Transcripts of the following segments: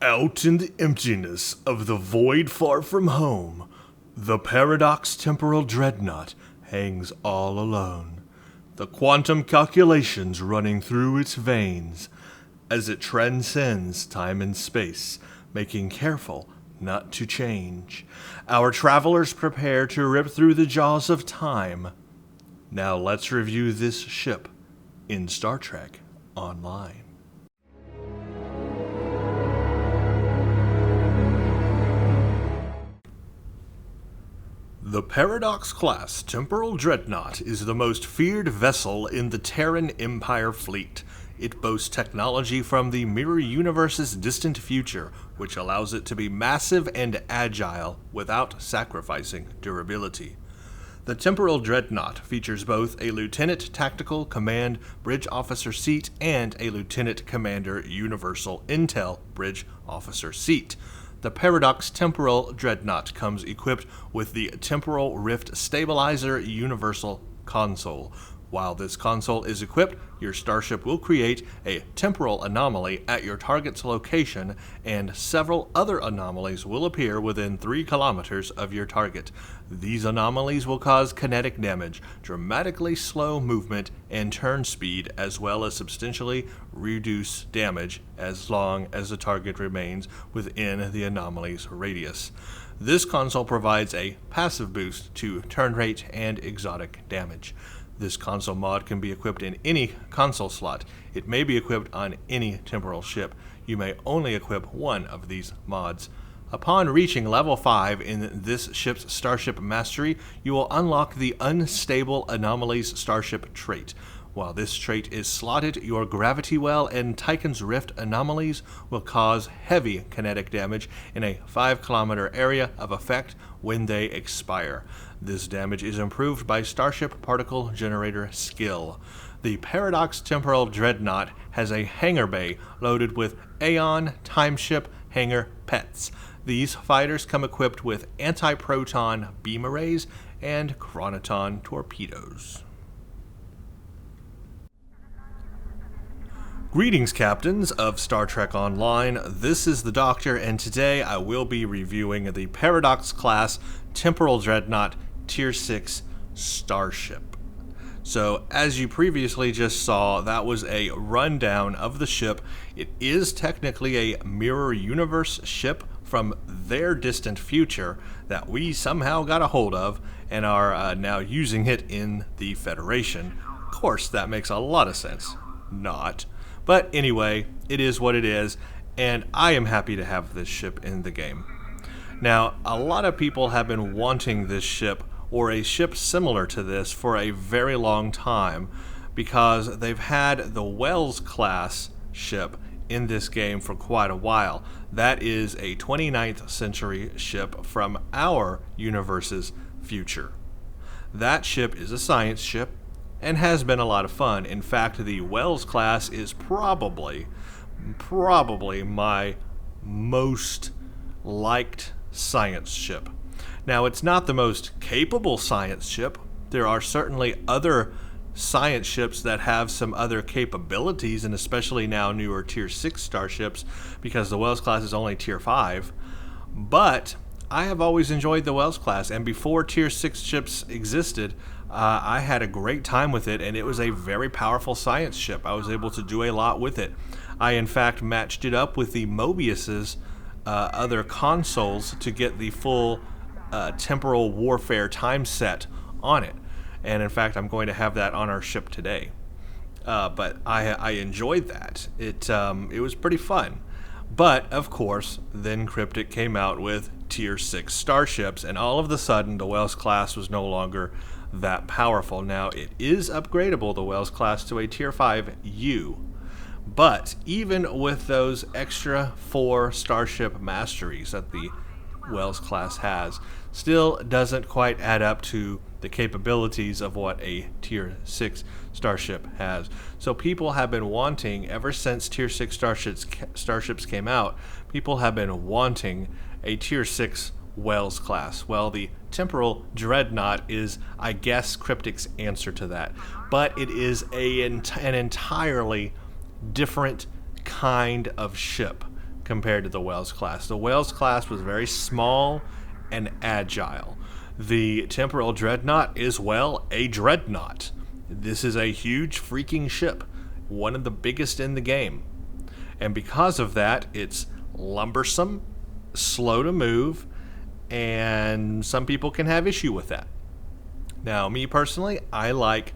Out in the emptiness of the void far from home, the paradox Temporal Dreadnought hangs all alone, the quantum calculations running through its veins as it transcends time and space, making careful not to change. Our travelers prepare to rip through the jaws of time. Now let's review this ship in Star Trek Online. The Paradox-class Temporal Dreadnought is the most feared vessel in the Terran Empire fleet. It boasts technology from the Mirror Universe's distant future, which allows it to be massive and agile without sacrificing durability. The Temporal Dreadnought features both a Lieutenant Tactical Command Bridge Officer seat and a Lieutenant Commander Universal Intel Bridge Officer seat. The Paradox Temporal Dreadnought comes equipped with the Temporal Rift Stabilizer Universal Console. While this console is equipped, your starship will create a temporal anomaly at your target's location, and several other anomalies will appear within 3 kilometers of your target. These anomalies will cause kinetic damage, dramatically slow movement and turn speed, as well as substantially reduce damage as long as the target remains within the anomaly's radius. This console provides a passive boost to turn rate and exotic damage. This console mod can be equipped in any console slot. It may be equipped on any temporal ship. You may only equip one of these mods. Upon reaching level 5 in this ship's Starship Mastery, you will unlock the Unstable Anomalies Starship trait. While this trait is slotted, your Gravity Well and Titan's Rift anomalies will cause heavy kinetic damage in a 5-kilometer area of effect when they expire. This damage is improved by Starship Particle Generator skill. The Paradox Temporal Dreadnought has a hangar bay loaded with Aeon Timeship hangar pets. These fighters come equipped with anti-proton beam arrays and chronoton torpedoes. Greetings, captains of Star Trek Online. This is the Doctor, and today I will be reviewing the Paradox-class Temporal Dreadnought Tier 6 Starship. So, as you previously just saw, that was a rundown of the ship. It is technically a Mirror Universe ship from their distant future that we somehow got a hold of and are now using it in the Federation. Of course, that makes a lot of sense. Not. But anyway, it is what it is, and I am happy to have this ship in the game. Now, a lot of people have been wanting this ship, or a ship similar to this, for a very long time, because they've had the Wells class ship in this game for quite a while. That is a 29th century ship from our universe's future. That ship is a science ship, and has been a lot of fun. In fact, the Wells class is probably my most liked science ship. Now, it's not the most capable science ship. There are certainly other science ships that have some other capabilities, and especially now newer Tier 6 starships, because the Wells class is only Tier 5. But I have always enjoyed the Wells class, and before Tier 6 ships existed, I had a great time with it, and it was a very powerful science ship. I was able to do a lot with it. I, in fact, matched it up with the Mobius's other consoles to get the full temporal warfare time set on it. And, in fact, I'm going to have that on our ship today. But I enjoyed that. It was pretty fun. But, of course, then Cryptic came out with Tier 6 starships, and all of a sudden the Wells class was no longer that powerful. Now, it is upgradable, the Wells class, to a Tier 5U, but even with those extra 4 starship masteries that the Wells class has, still doesn't quite add up to the capabilities of what a Tier 6 starship has. So people have been wanting, ever since Tier 6 starships came out, people have been wanting a Tier 6 Wells class. Well, the Temporal Dreadnought is, I guess, Cryptic's answer to that. But it is an entirely different kind of ship compared to the Wells class. The Wells class was very small and agile. The Temporal Dreadnought is, well, a dreadnought. This is a huge freaking ship, one of the biggest in the game. And because of that, it's lumbersome, slow to move, and some people can have issue with that. Now, me personally, I like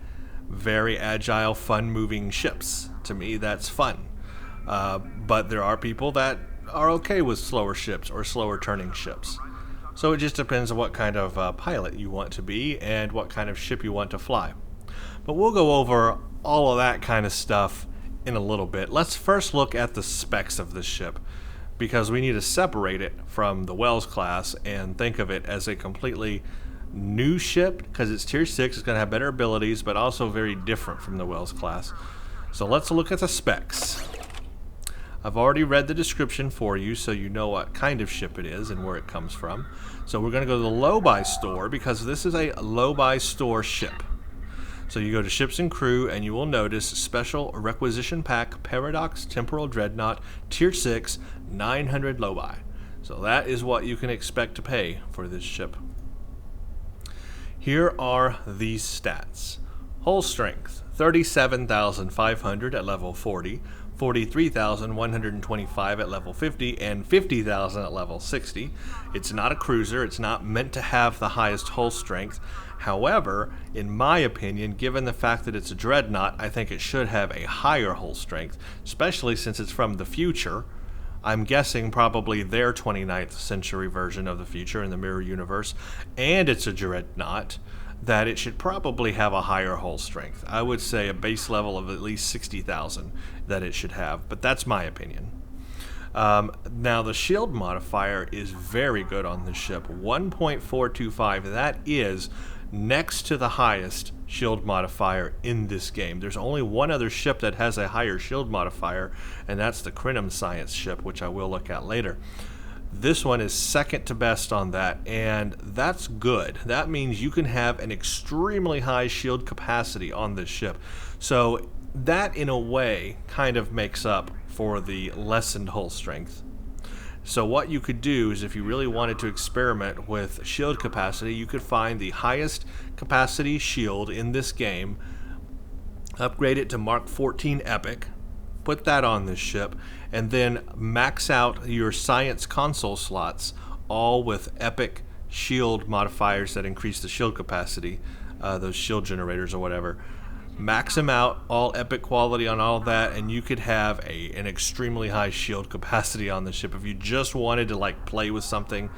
very agile, fun-moving ships. To me, that's fun. But there are people that are okay with slower ships or slower-turning ships. So it just depends on what kind of pilot you want to be and what kind of ship you want to fly. But we'll go over all of that kind of stuff in a little bit. Let's first look at the specs of this ship, because we need to separate it from the Wells class and think of it as a completely new ship, because it's tier 6, it's going to have better abilities, but also very different from the Wells class. So let's look at the specs. I've already read the description for you, so you know what kind of ship it is and where it comes from. So we're going to go to the low-buy store, because this is a low-buy store ship. So you go to Ships and Crew, and you will notice Special Requisition Pack Paradox Temporal Dreadnought Tier 6 900 low-buy. So that is what you can expect to pay for this ship. Here are these stats. Hull strength, 37,500 at level 40, 43,125 at level 50, and 50,000 at level 60. It's not a cruiser. It's not meant to have the highest hull strength. However, in my opinion, given the fact that it's a dreadnought, I think it should have a higher hull strength, especially since it's from the future. I'm guessing probably their 29th century version of the future in the mirror universe, and it's a dreadnought, that it should probably have a higher hull strength. I would say a base level of at least 60,000 that it should have, but that's my opinion. Now the shield modifier is very good on this ship, 1.425. That is next to the highest shield modifier in this game. There's only one other ship that has a higher shield modifier, and that's the Crinum Science ship, which I will look at later. This one is second to best on that, and that's good. That means you can have an extremely high shield capacity on this ship. So that, in a way, kind of makes up for the lessened hull strength. So what you could do is, if you really wanted to experiment with shield capacity, you could find the highest capacity shield in this game, upgrade it to Mark 14 Epic, put that on this ship, and then max out your science console slots, all with epic shield modifiers that increase the shield capacity, those shield generators or whatever. Max them out, all epic quality on all of that, and you could have an extremely high shield capacity on the ship. If you just wanted to like play with something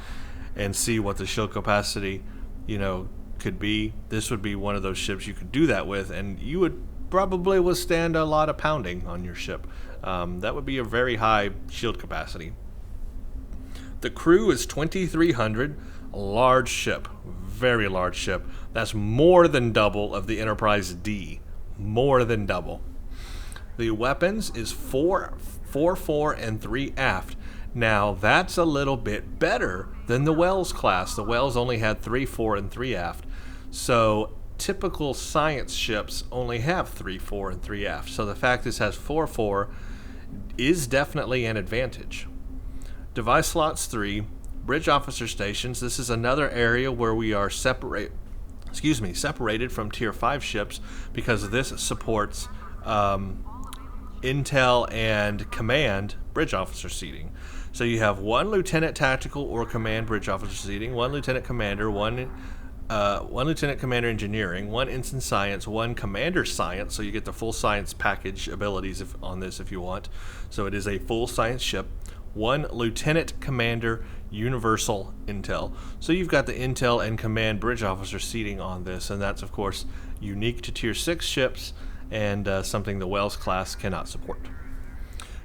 and see what the shield capacity, could be, this would be one of those ships you could do that with, and you would probably withstand a lot of pounding on your ship. That would be a very high shield capacity. The crew is 2,300, a large ship, very large ship. That's more than double of the Enterprise D, more than double. The weapons is 4 fore, and 3 aft. Now that's a little bit better than the Wells class. The Wells only had 3 fore, and 3 aft. So typical science ships only have 3 fore, and 3 aft. So the fact this has 4 fore is definitely an advantage. Device slots 3, bridge officer stations. This is another area where we are separated from tier 5 ships, because this supports intel and command bridge officer seating. So you have 1 lieutenant tactical or command bridge officer seating, 1 lieutenant commander, 1 lieutenant commander engineering, 1 ensign science, 1 commander science, so you get the full science package abilities on this if you want. So it is a full science ship. 1 lieutenant commander universal intel. So you've got the intel and command bridge officer seating on this, and that's of course unique to tier 6 ships and something the Wells class cannot support.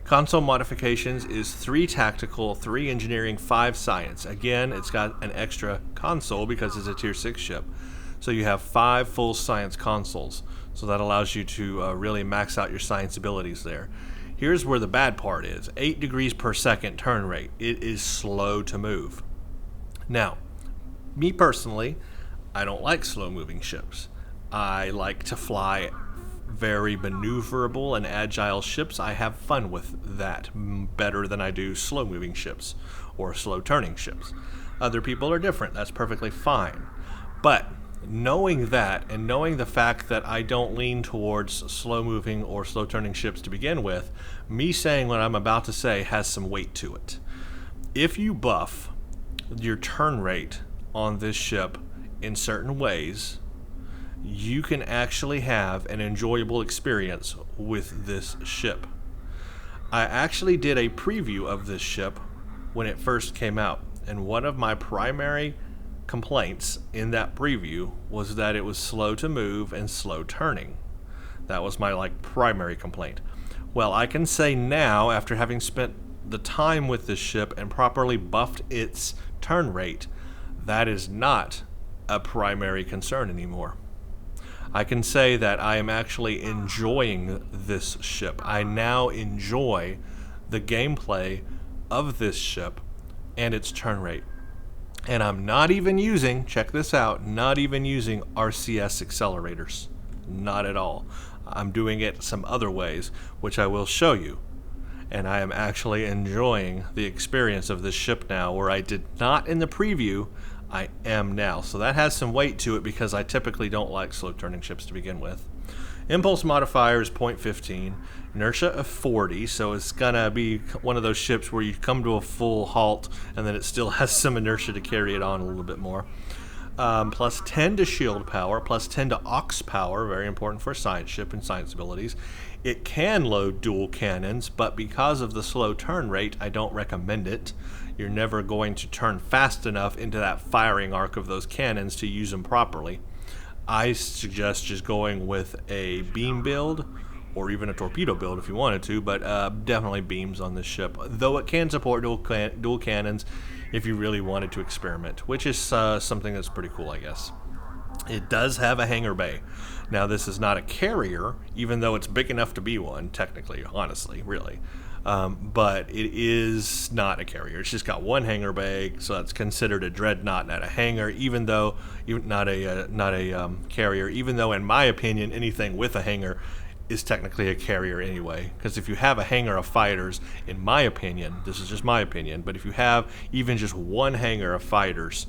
Console modifications is 3 tactical, 3 engineering, 5 science. Again, it's got an extra console because it's a tier 6 ship. So you have 5 full science consoles. So that allows you to really max out your science abilities there. Here's where the bad part is. 8 degrees per second turn rate. It is slow to move. Now, me personally, I don't like slow moving ships. I like to fly very maneuverable and agile ships, I have fun with that better than I do slow-moving ships or slow-turning ships. Other people are different. That's perfectly fine. But knowing that and knowing the fact that I don't lean towards slow-moving or slow-turning ships to begin with, me saying what I'm about to say has some weight to it. If you buff your turn rate on this ship in certain ways, you can actually have an enjoyable experience with this ship. I actually did a preview of this ship when it first came out, and one of my primary complaints in that preview was that it was slow to move and slow turning. That was my primary complaint. Well, I can say now, after having spent the time with this ship and properly buffed its turn rate, that is not a primary concern anymore. I can say that I am actually enjoying this ship. I now enjoy the gameplay of this ship and its turn rate. And I'm not even using, check this out, not even using RCS accelerators. Not at all. I'm doing it some other ways, which I will show you. And I am actually enjoying the experience of this ship now, where I did not in the preview, I am now. So that has some weight to it because I typically don't like slow turning ships to begin with. Impulse modifier is 0.15, inertia of 40, so it's gonna be one of those ships where you come to a full halt and then it still has some inertia to carry it on a little bit more. Plus 10 to shield power, plus 10 to aux power, very important for a science ship and science abilities. It can load dual cannons, but because of the slow turn rate, I don't recommend it. You're never going to turn fast enough into that firing arc of those cannons to use them properly. I suggest just going with a beam build or even a torpedo build if you wanted to, but definitely beams on this ship, though it can support dual cannons if you really wanted to experiment, which is something that's pretty cool, I guess. It does have a hangar bay. Now, this is not a carrier, even though it's big enough to be one, technically, honestly, really. But it is not a carrier. It's just got one hangar bay, so that's considered a dreadnought, not a hangar, even though not a carrier. Even though, in my opinion, anything with a hangar is technically a carrier anyway. Because if you have a hangar of fighters, in my opinion, this is just my opinion, but if you have even just one hangar of fighters,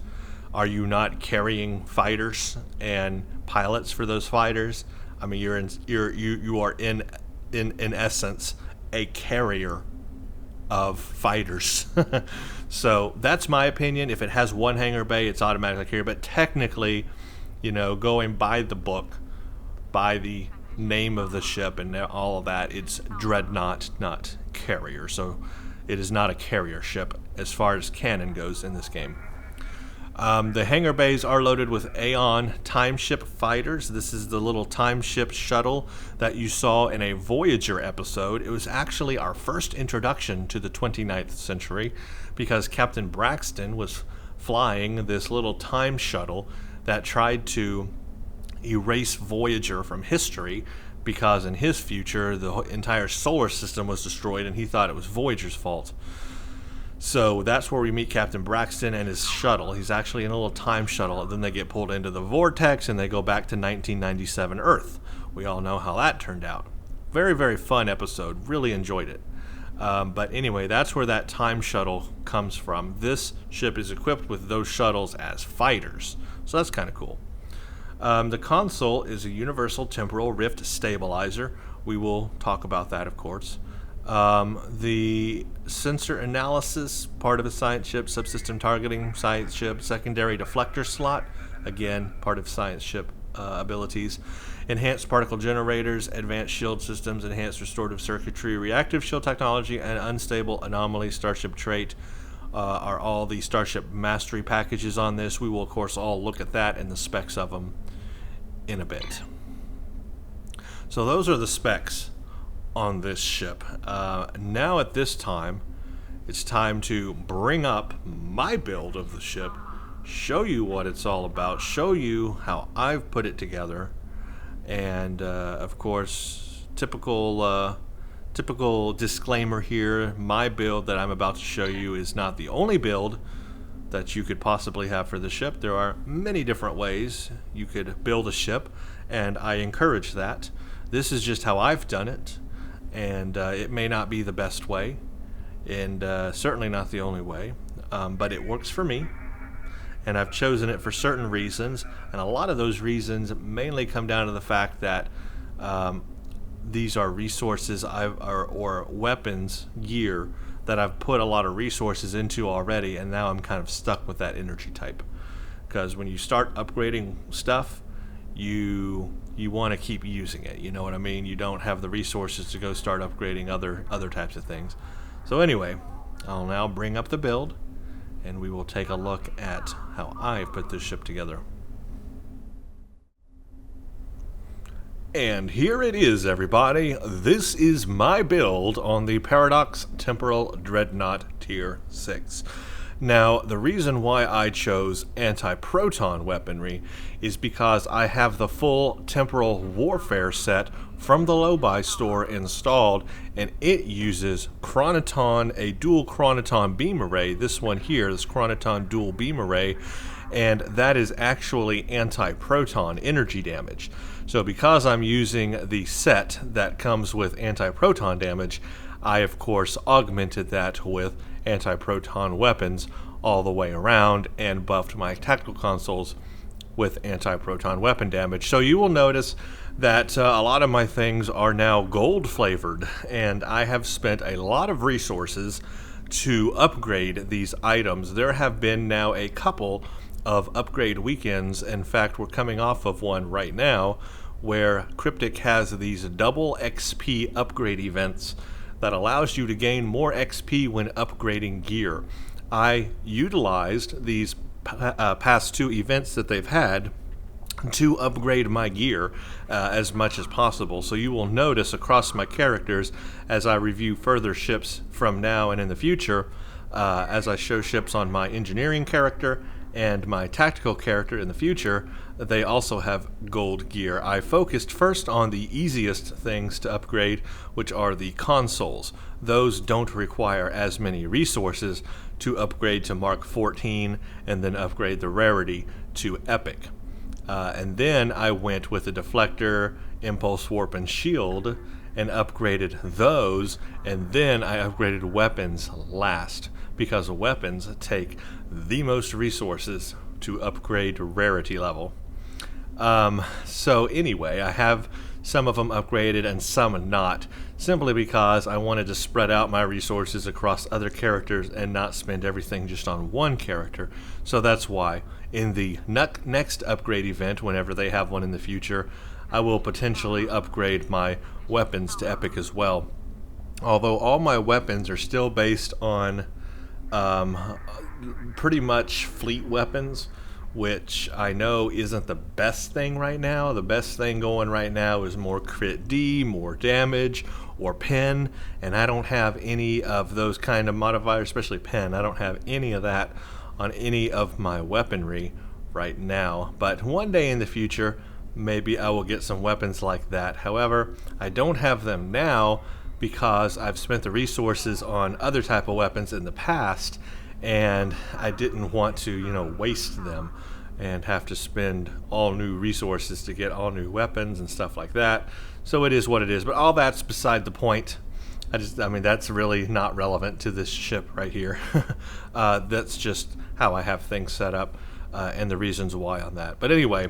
are you not carrying fighters and pilots for those fighters? I mean, you are in essence a carrier of fighters. So that's my opinion. If it has one hangar bay, it's automatically a carrier. But technically, going by the book, by the name of the ship and all of that, it's dreadnought, not carrier. So it is not a carrier ship as far as cannon goes in this game. The hangar bays are loaded with Aeon time ship fighters. This is the little time ship shuttle that you saw in a Voyager episode. It was actually our first introduction to the 29th century because Captain Braxton was flying this little time shuttle that tried to erase Voyager from history because in his future the entire solar system was destroyed and he thought it was Voyager's fault. So that's where we meet Captain Braxton and his shuttle. He's actually in a little time shuttle. Then they get pulled into the vortex and they go back to 1997 Earth. We all know how that turned out. Very, very fun episode. Really enjoyed it. But anyway, that's where that time shuttle comes from. This ship is equipped with those shuttles as fighters. So that's kind of cool. The console is a universal temporal rift stabilizer. We will talk about that, of course. The sensor analysis, part of a science ship, subsystem targeting, science ship, secondary deflector slot, again, part of science ship abilities, enhanced particle generators, advanced shield systems, enhanced restorative circuitry, reactive shield technology, and unstable anomaly starship trait are all the starship mastery packages on this. We will, of course, all look at that and the specs of them in a bit. So those are the specs on this ship. Now at this time, it's time to bring up my build of the ship, show you what it's all about, show you how I've put it together, and of course, typical disclaimer here, my build that I'm about to show you is not the only build that you could possibly have for the ship. There are many different ways you could build a ship, and I encourage that. This is just how I've done it, and it may not be the best way, and certainly not the only way, but it works for me, and I've chosen it for certain reasons, and a lot of those reasons mainly come down to the fact that these are resources or weapons, gear, that I've put a lot of resources into already, and now I'm kind of stuck with that energy type. Because when you start upgrading stuff, you want to keep using it. You know what I mean? You don't have the resources to go start upgrading other types of things. So anyway, I'll now bring up the build, and we will take a look at how I've put this ship together. And here it is, everybody. This is my build on the Paradox Temporal Dreadnought Tier 6. Now, the reason why I chose anti-proton weaponry is because I have the full Temporal Warfare set from the low-buy store installed, and it uses Chronoton, a dual Chronoton beam array. This one here, this Chronoton dual beam array, and that is actually anti-proton energy damage. So because I'm using the set that comes with anti-proton damage, I of course augmented that with anti-proton weapons all the way around and buffed my tactical consoles with anti-proton weapon damage. So you will notice that a lot of my things are now gold flavored, and I have spent a lot of resources to upgrade these items. There have been now a couple of upgrade weekends. In fact, we're coming off of one right now where Cryptic has these double XP upgrade events that allows you to gain more XP when upgrading gear. I utilized these past two events that they've had to upgrade my gear as much as possible. So you will notice across my characters, as I review further ships from now and in the future, as I show ships on my engineering character and my tactical character in the future, they also have gold gear. I focused first on the easiest things to upgrade, which are the consoles. Those don't require as many resources to upgrade to Mark 14 and then upgrade the rarity to Epic. And then I went with the deflector, impulse warp, and shield and upgraded those, and then I upgraded weapons last, because weapons take the most resources to upgrade to rarity level. So anyway, I have some of them upgraded and some not, simply because I wanted to spread out my resources across other characters and not spend everything just on one character. So that's why in the next upgrade event, whenever they have one in the future, I will potentially upgrade my weapons to Epic as well. Although all my weapons are still based on pretty much fleet weapons, which I know isn't the best thing right now. The best thing going right now is more crit D, more damage, or pen, and I don't have any of those kind of modifiers, especially pen. I don't have any of that on any of my weaponry right now, but one day in the future, maybe I will get some weapons like that. However, I don't have them now because I've spent the resources on other type of weapons in the past, and I didn't want to, waste them and have to spend all new resources to get all new weapons and stuff like that. So it is what it is, but all that's beside the point. That's really not relevant to this ship right here. That's just how I have things set up and the reasons why on that. But anyway,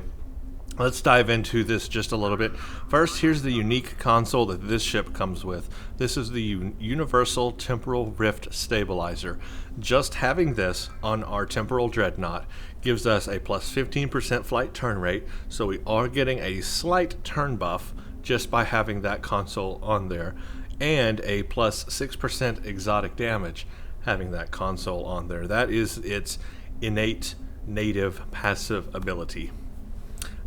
let's dive into this just a little bit. First, here's the unique console that this ship comes with. This is the Universal Temporal Rift Stabilizer. Just having this on our Temporal Dreadnought gives us a plus 15% flight turn rate, so we are getting a slight turn buff just by having that console on there, and a plus 6% exotic damage having that console on there. That is its innate native passive ability.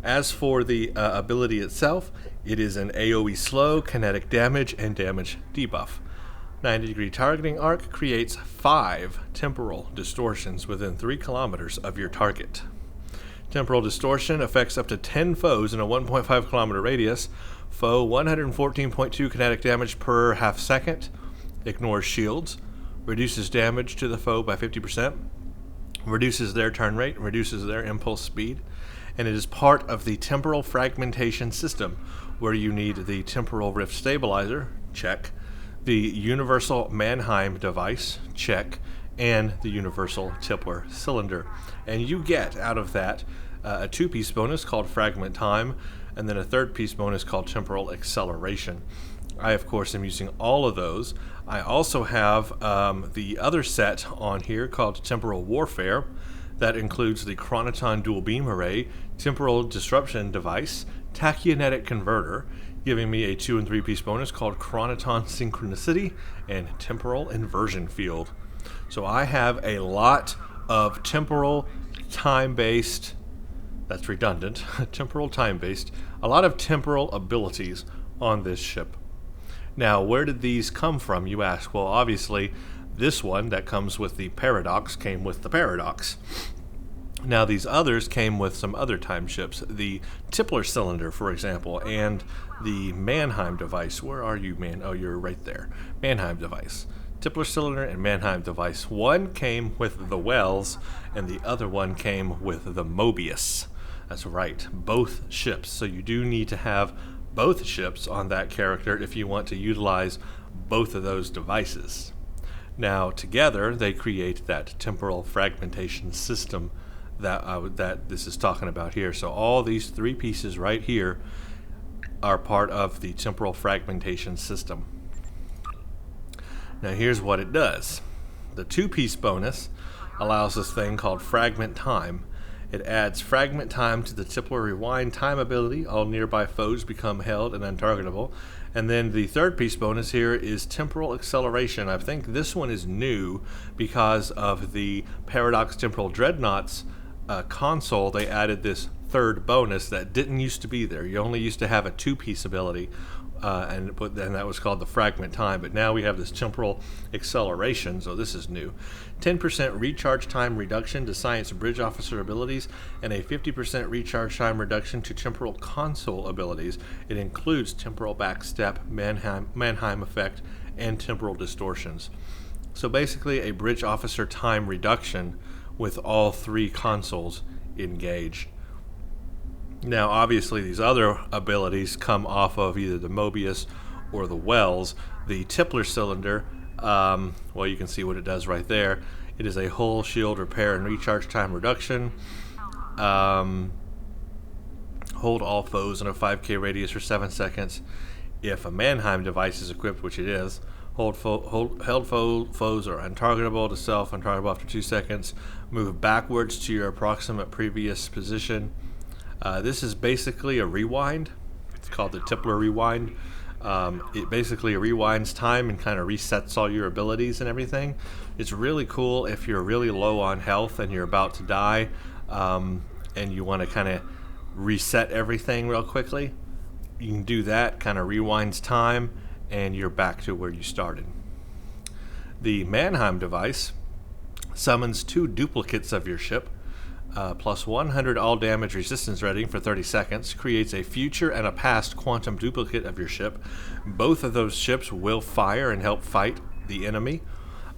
As for the ability itself, it is an AoE slow, kinetic damage, and damage debuff. 90-degree targeting arc creates 5 temporal distortions within 3 kilometers of your target. Temporal distortion affects up to 10 foes in a 1.5 kilometer radius. Foe 114.2 kinetic damage per half second. Ignores shields. Reduces damage to the foe by 50%. Reduces their turn rate. Reduces their impulse speed. And it is part of the temporal fragmentation system, where you need the temporal rift stabilizer, check, the universal Mannheim device, check, and the universal Tippler cylinder. And you get out of that a 2-piece bonus called fragment time, and then a 3rd-piece bonus called temporal acceleration. I, of course, am using all of those. I also have the other set on here called Temporal Warfare. That includes the Chronoton Dual Beam Array, Temporal Disruption Device, Tachyonetic Converter, giving me a 2 and 3-piece bonus called Chronoton Synchronicity, and Temporal Inversion Field. So I have a lot of temporal time-based, that's redundant, temporal time-based, a lot of temporal abilities on this ship. Now, where did these come from, you ask? Well, obviously, this one that comes with the Paradox came with the Paradox. Now, these others came with some other time ships. The Tippler cylinder, for example, and the Mannheim device. Where are you, man? Oh, you're right there. Mannheim device. Tippler cylinder and Mannheim device. One came with the Wells, and the other one came with the Mobius. That's right, both ships. So you do need to have both ships on that character if you want to utilize both of those devices. Now, together, they create that temporal fragmentation system that this is talking about here. So all these 3 pieces right here are part of the temporal fragmentation system. Now, here's what it does. The 2-piece bonus allows this thing called fragment time. It adds fragment time to the Tippler Rewind time ability. All nearby foes become held and untargetable. And then the 3rd-piece bonus here is temporal acceleration. I think this one is new because of the Paradox Temporal Dreadnoughts console. They added this 3rd bonus that didn't used to be there. You only used to have a 2-piece ability, and that was called the fragment time. But now we have this temporal acceleration, so this is new. 10% recharge time reduction to Science Bridge Officer abilities, and a 50% recharge time reduction to temporal console abilities. It includes temporal backstep, Mannheim effect, and temporal distortions. So basically a Bridge Officer time reduction with all 3 consoles engaged. Now, obviously, these other abilities come off of either the Mobius or the Wells. The Tippler cylinder, well, you can see what it does right there. It is a hull shield repair and recharge time reduction. Hold all foes in a 5K radius for 7 seconds. If a Mannheim device is equipped, which it is, held foes are untargetable to self, untargetable after 2 seconds. Move backwards to your approximate previous position. This is basically a rewind. It's called the Tippler Rewind. It basically rewinds time and kind of resets all your abilities and everything. It's really cool if you're really low on health and you're about to die, and you want to kind of reset everything real quickly. You can do that, kind of rewinds time, and you're back to where you started. The Mannheim device summons 2 duplicates of your ship, plus 100 all damage resistance rating for 30 seconds, creates a future and a past quantum duplicate of your ship. Both of those ships will fire and help fight the enemy.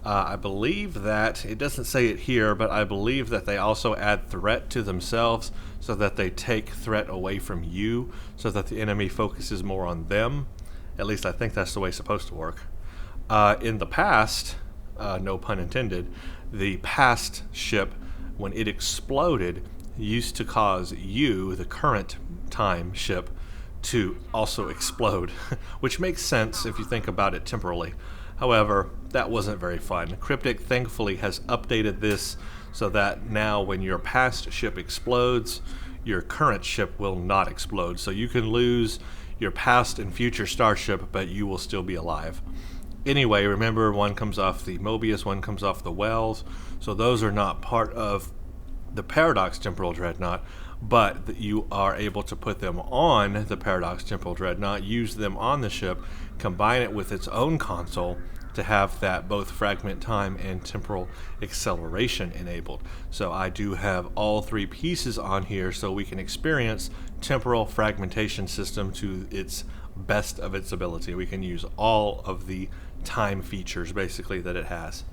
I believe that, it doesn't say it here, but I believe that they also add threat to themselves so that they take threat away from you so that the enemy focuses more on them. At least I think that's the way it's supposed to work. In the past, no pun intended, the past ship, when it exploded, used to cause you, the current time ship, to also explode, which makes sense if you think about it temporally. However, that wasn't very fun. Cryptic thankfully has updated this so that now when your past ship explodes, your current ship will not explode. So you can lose your past and future starship, but you will still be alive. Anyway, remember, one comes off the Mobius, one comes off the Wells, so those are not part of the Paradox Temporal Dreadnought, but you are able to put them on the Paradox Temporal Dreadnought, use them on the ship, combine it with its own console to have that both fragment time and temporal acceleration enabled. So I do have all 3 pieces on here so we can experience temporal fragmentation system to its best of its ability. We can use all of the time features basically that it has.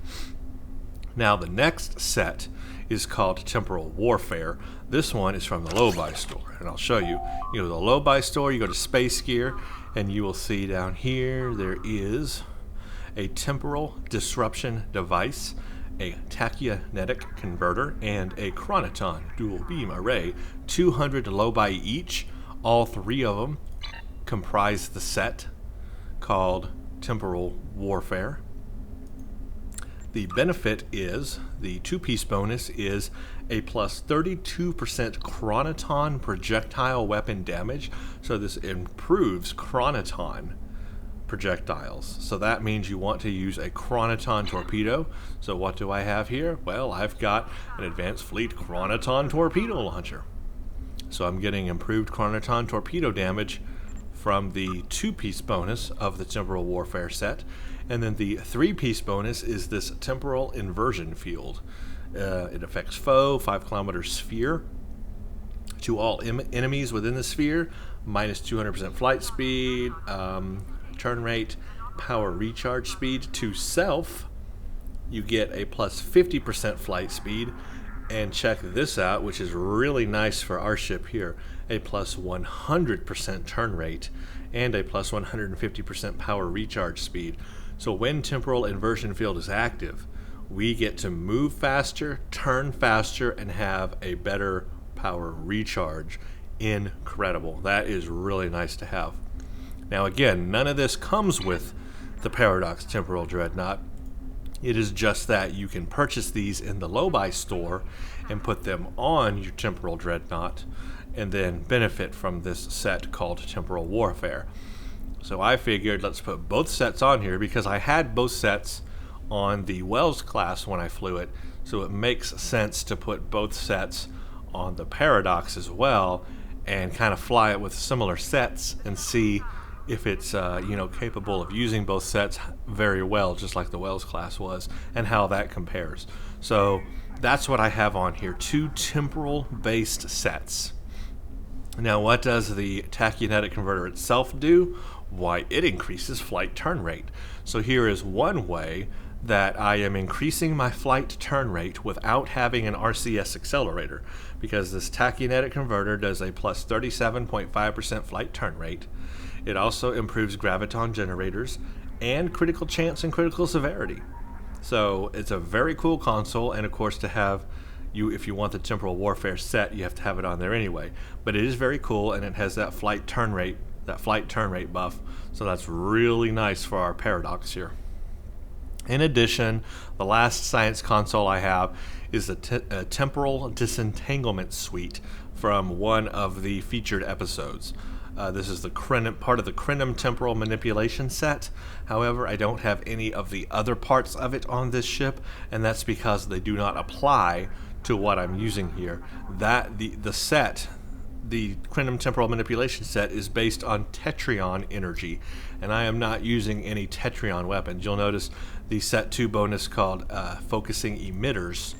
Now the next set is called Temporal Warfare. This one is from the low-buy store, and I'll show you. You go to the low-buy store, you go to Space Gear, and you will see down here there is a Temporal Disruption Device, a Tachyonetic Converter, and a Chronoton Dual Beam Array, 200 low-buy each. All three of them comprise the set called Temporal Warfare. The benefit is, the two-piece bonus is a plus 32% Chronoton projectile weapon damage. So this improves Chronoton projectiles. So that means you want to use a Chronoton torpedo. So what do I have here? Well, I've got an Advanced Fleet Chronoton torpedo launcher. So I'm getting improved Chronoton torpedo damage from the two-piece bonus of the Temporal Warfare set. And then the three-piece bonus is this Temporal Inversion Field. It affects foe, 5-kilometer sphere. To all enemies within the sphere, minus 200% flight speed, turn rate, power recharge speed. To self, you get a plus 50% flight speed. And check this out, which is really nice for our ship here, a plus 100% turn rate and a plus 150% power recharge speed. So when Temporal Inversion Field is active, we get to move faster, turn faster, and have a better power recharge. Incredible. That is really nice to have. Now again, none of this comes with the Paradox Temporal Dreadnought. It is just that you can purchase these in the low-buy store and put them on your Temporal Dreadnought and then benefit from this set called Temporal Warfare. So I figured let's put both sets on here because I had both sets on the Wells class when I flew it, so it makes sense to put both sets on the Paradox as well and kind of fly it with similar sets and see if it's capable of using both sets very well, just like the Wells class was, and how that compares. So that's what I have on here, two temporal based sets. Now what does the Tachyonetic Converter itself do? Why, it increases flight turn rate. So here is one way that I am increasing my flight turn rate without having an RCS accelerator, because this Tachyonetic Converter does a plus 37.5% flight turn rate. It also improves graviton generators and critical chance and critical severity. So it's a very cool console, and of course to have if you want the Temporal Warfare set, you have to have it on there anyway. But it is very cool, and it has that flight turn rate buff. So that's really nice for our Paradox here. In addition, the last science console I have is a Temporal Disentanglement Suite from one of the featured episodes. This is the part of the Crenum Temporal Manipulation set. However, I don't have any of the other parts of it on this ship, and that's because they do not apply to what I'm using here. The Crenum Temporal Manipulation set is based on Tetrion energy, and I am not using any Tetrion weapons. You'll notice the set 2 bonus called Focusing Emitters.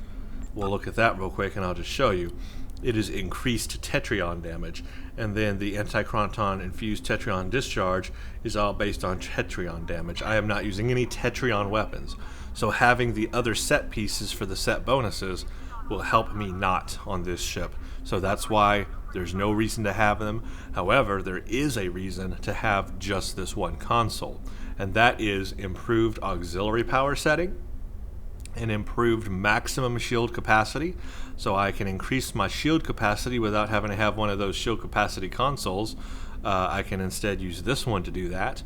We'll look at that real quick and I'll just show you. It is increased Tetrion damage, and then the Anti-Chronoton Infused Tetrion Discharge is all based on Tetrion damage. I am not using any Tetrion weapons, so having the other set pieces for the set bonuses will help me not on this ship. So that's why there's no reason to have them. However, there is a reason to have just this one console, and that is improved auxiliary power setting and improved maximum shield capacity. So I can increase my shield capacity without having to have one of those shield capacity consoles. I can instead use this one to do that.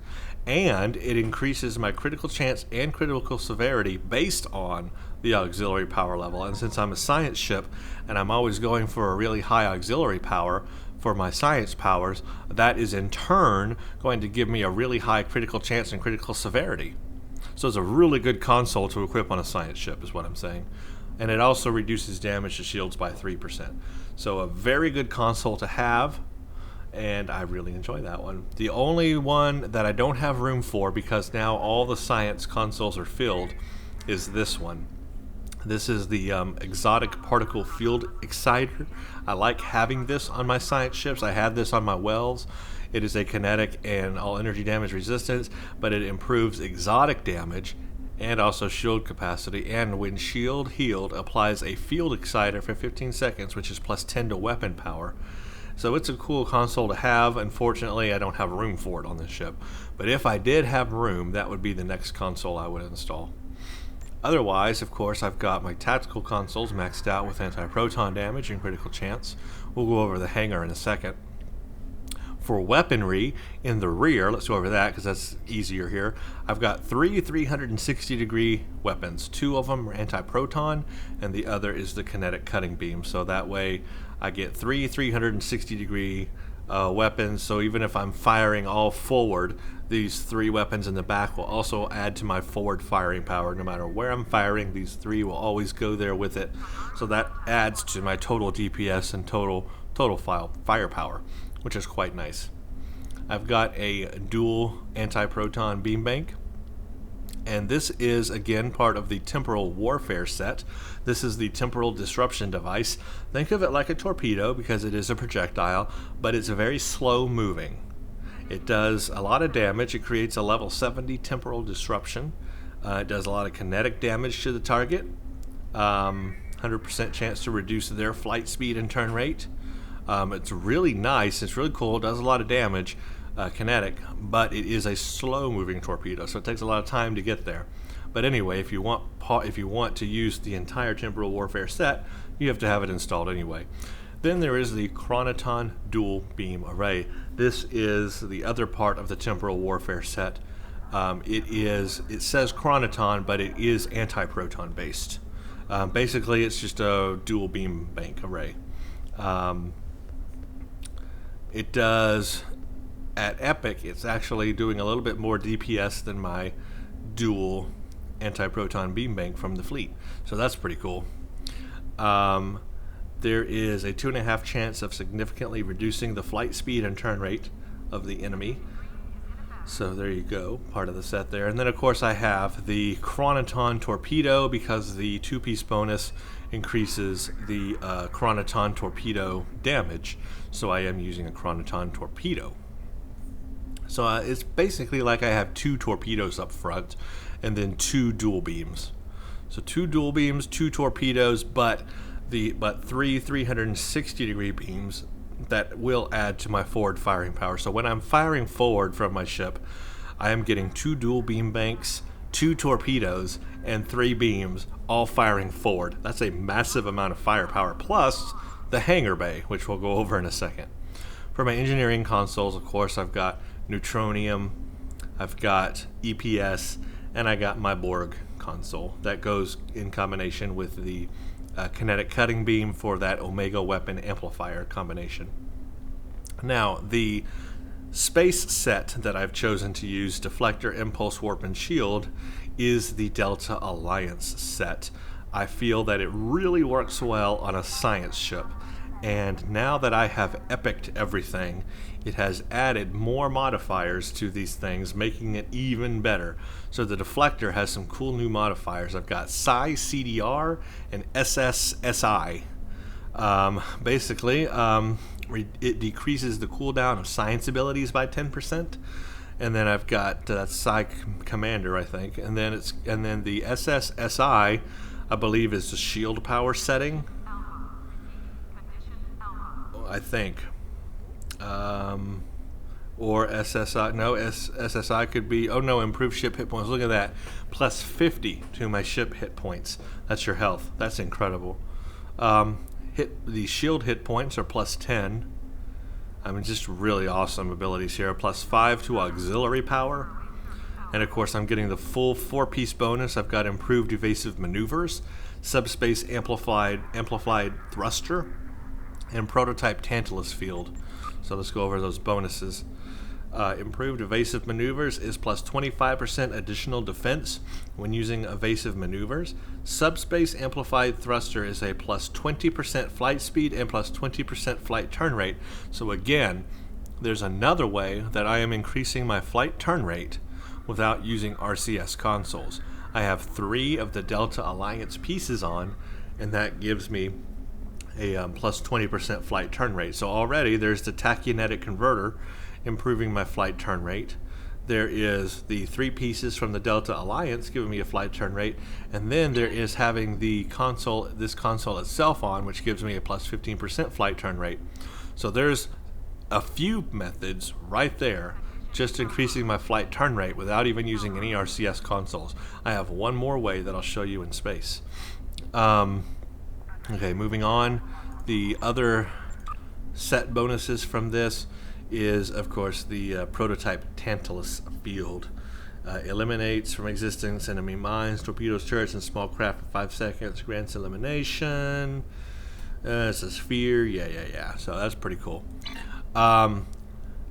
And it increases my critical chance and critical severity based on the auxiliary power level. And since I'm a science ship and I'm always going for a really high auxiliary power for my science powers, that is in turn going to give me a really high critical chance and critical severity. So it's a really good console to equip on a science ship, is what I'm saying. And it also reduces damage to shields by 3%. So a very good console to have, and I really enjoy that one. The only one that I don't have room for, because now all the science consoles are filled, is this one. This is the Exotic Particle Field Exciter. I like having this on my science ships. I had this on my Wells. It is a kinetic and all energy damage resistance, but it improves exotic damage and also shield capacity. And when shield healed, applies a field exciter for 15 seconds, which is plus 10 to weapon power. So it's a cool console to have. Unfortunately, I don't have room for it on this ship. But if I did have room, that would be the next console I would install. Otherwise, of course, I've got my tactical consoles maxed out with anti-proton damage and critical chance. We'll go over the hangar in a second. For weaponry in the rear, let's go over that because that's easier here. I've got three 360-degree weapons. Two of them are anti-proton, and the other is the kinetic cutting beam. So that way I get three 360-degree weapons. So even if I'm firing all forward, these three weapons in the back will also add to my forward firing power. No matter where I'm firing, these three will always go there with it. So that adds to my total DPS and total firepower, which is quite nice. I've got a dual anti-proton beam bank, and this is again part of the temporal warfare set. This is the temporal disruption device. Think of it like a torpedo because it is a projectile, but it's very slow moving. It does a lot of damage. It creates a level 70 temporal disruption. It does a lot of kinetic damage to the target. 100% chance to reduce their flight speed and turn rate. It's really nice. It's really cool. It does a lot of damage, kinetic, but it is a slow-moving torpedo, so it takes a lot of time to get there. But anyway, if you want to use the entire temporal warfare set, you have to have it installed anyway. Then there is the Chronoton dual beam array. This is the other part of the temporal warfare set. It says Chronoton, but it is anti-proton based. Basically, it's just a dual beam bank array. It does, at Epic, it's actually doing a little bit more DPS than my dual anti-proton beam bank from the fleet. So that's pretty cool. There is a 2.5 chance of significantly reducing the flight speed and turn rate of the enemy. So there you go, part of the set there. And then of course I have the Chronoton torpedo because the 2-piece bonus increases the Chronoton torpedo damage. So I am using a Chronoton torpedo. So it's basically like I have 2 torpedoes up front and then 2 dual beams. So 2 dual beams, 2 torpedoes, but 3 360-degree beams that will add to my forward firing power. So when I'm firing forward from my ship, I am getting 2 dual beam banks, 2 torpedoes, and 3 beams all firing forward. That's a massive amount of firepower, plus the hangar bay, which we'll go over in a second. For my engineering consoles, of course, I've got neutronium, I've got EPS, and I got my Borg console. That goes in combination with the kinetic cutting beam for that Omega weapon amplifier combination. Now, the space set that I've chosen to use, Deflector, Impulse, Warp, and Shield, is the Delta Alliance set. I feel that it really works well on a science ship, and now that I have epic'd everything, it has added more modifiers to these things, making it even better. So the Deflector has some cool new modifiers. I've got Psi CDR and SSSI. Basically, it decreases the cooldown of science abilities by 10%. And then I've got Psi Commander, I think. And then the SSSI, I believe, is the shield power setting. I think. Or SSI, no, SSI could be, oh no, improved ship hit points. Look at that, plus 50 to my ship hit points. That's your health. That's incredible. The shield hit points are plus 10. I mean, just really awesome abilities here. Plus 5 to auxiliary power. And of course, I'm getting the full 4-piece bonus. I've got improved evasive maneuvers, subspace amplified thruster, and prototype Tantalus field. So let's go over those bonuses. Improved evasive maneuvers is plus 25% additional defense when using evasive maneuvers. Subspace amplified thruster is a plus 20% flight speed and plus 20% flight turn rate. So again, there's another way that I am increasing my flight turn rate without using RCS consoles. I have 3 of the Delta Alliance pieces on, and that gives me a plus 20% flight turn rate. So already there's the tachynetic converter improving my flight turn rate. There is the 3 pieces from the Delta Alliance giving me a flight turn rate, and then there is having this console itself on, which gives me a plus 15% flight turn rate. So there's a few methods right there, just increasing my flight turn rate without even using any RCS consoles. I have one more way that I'll show you in space. Okay, moving on. The other set bonuses from this is, of course, the prototype Tantalus field. Eliminates from existence enemy mines, torpedoes, turrets, and small craft for 5 seconds. Grants elimination. It's a sphere. Yeah. So that's pretty cool.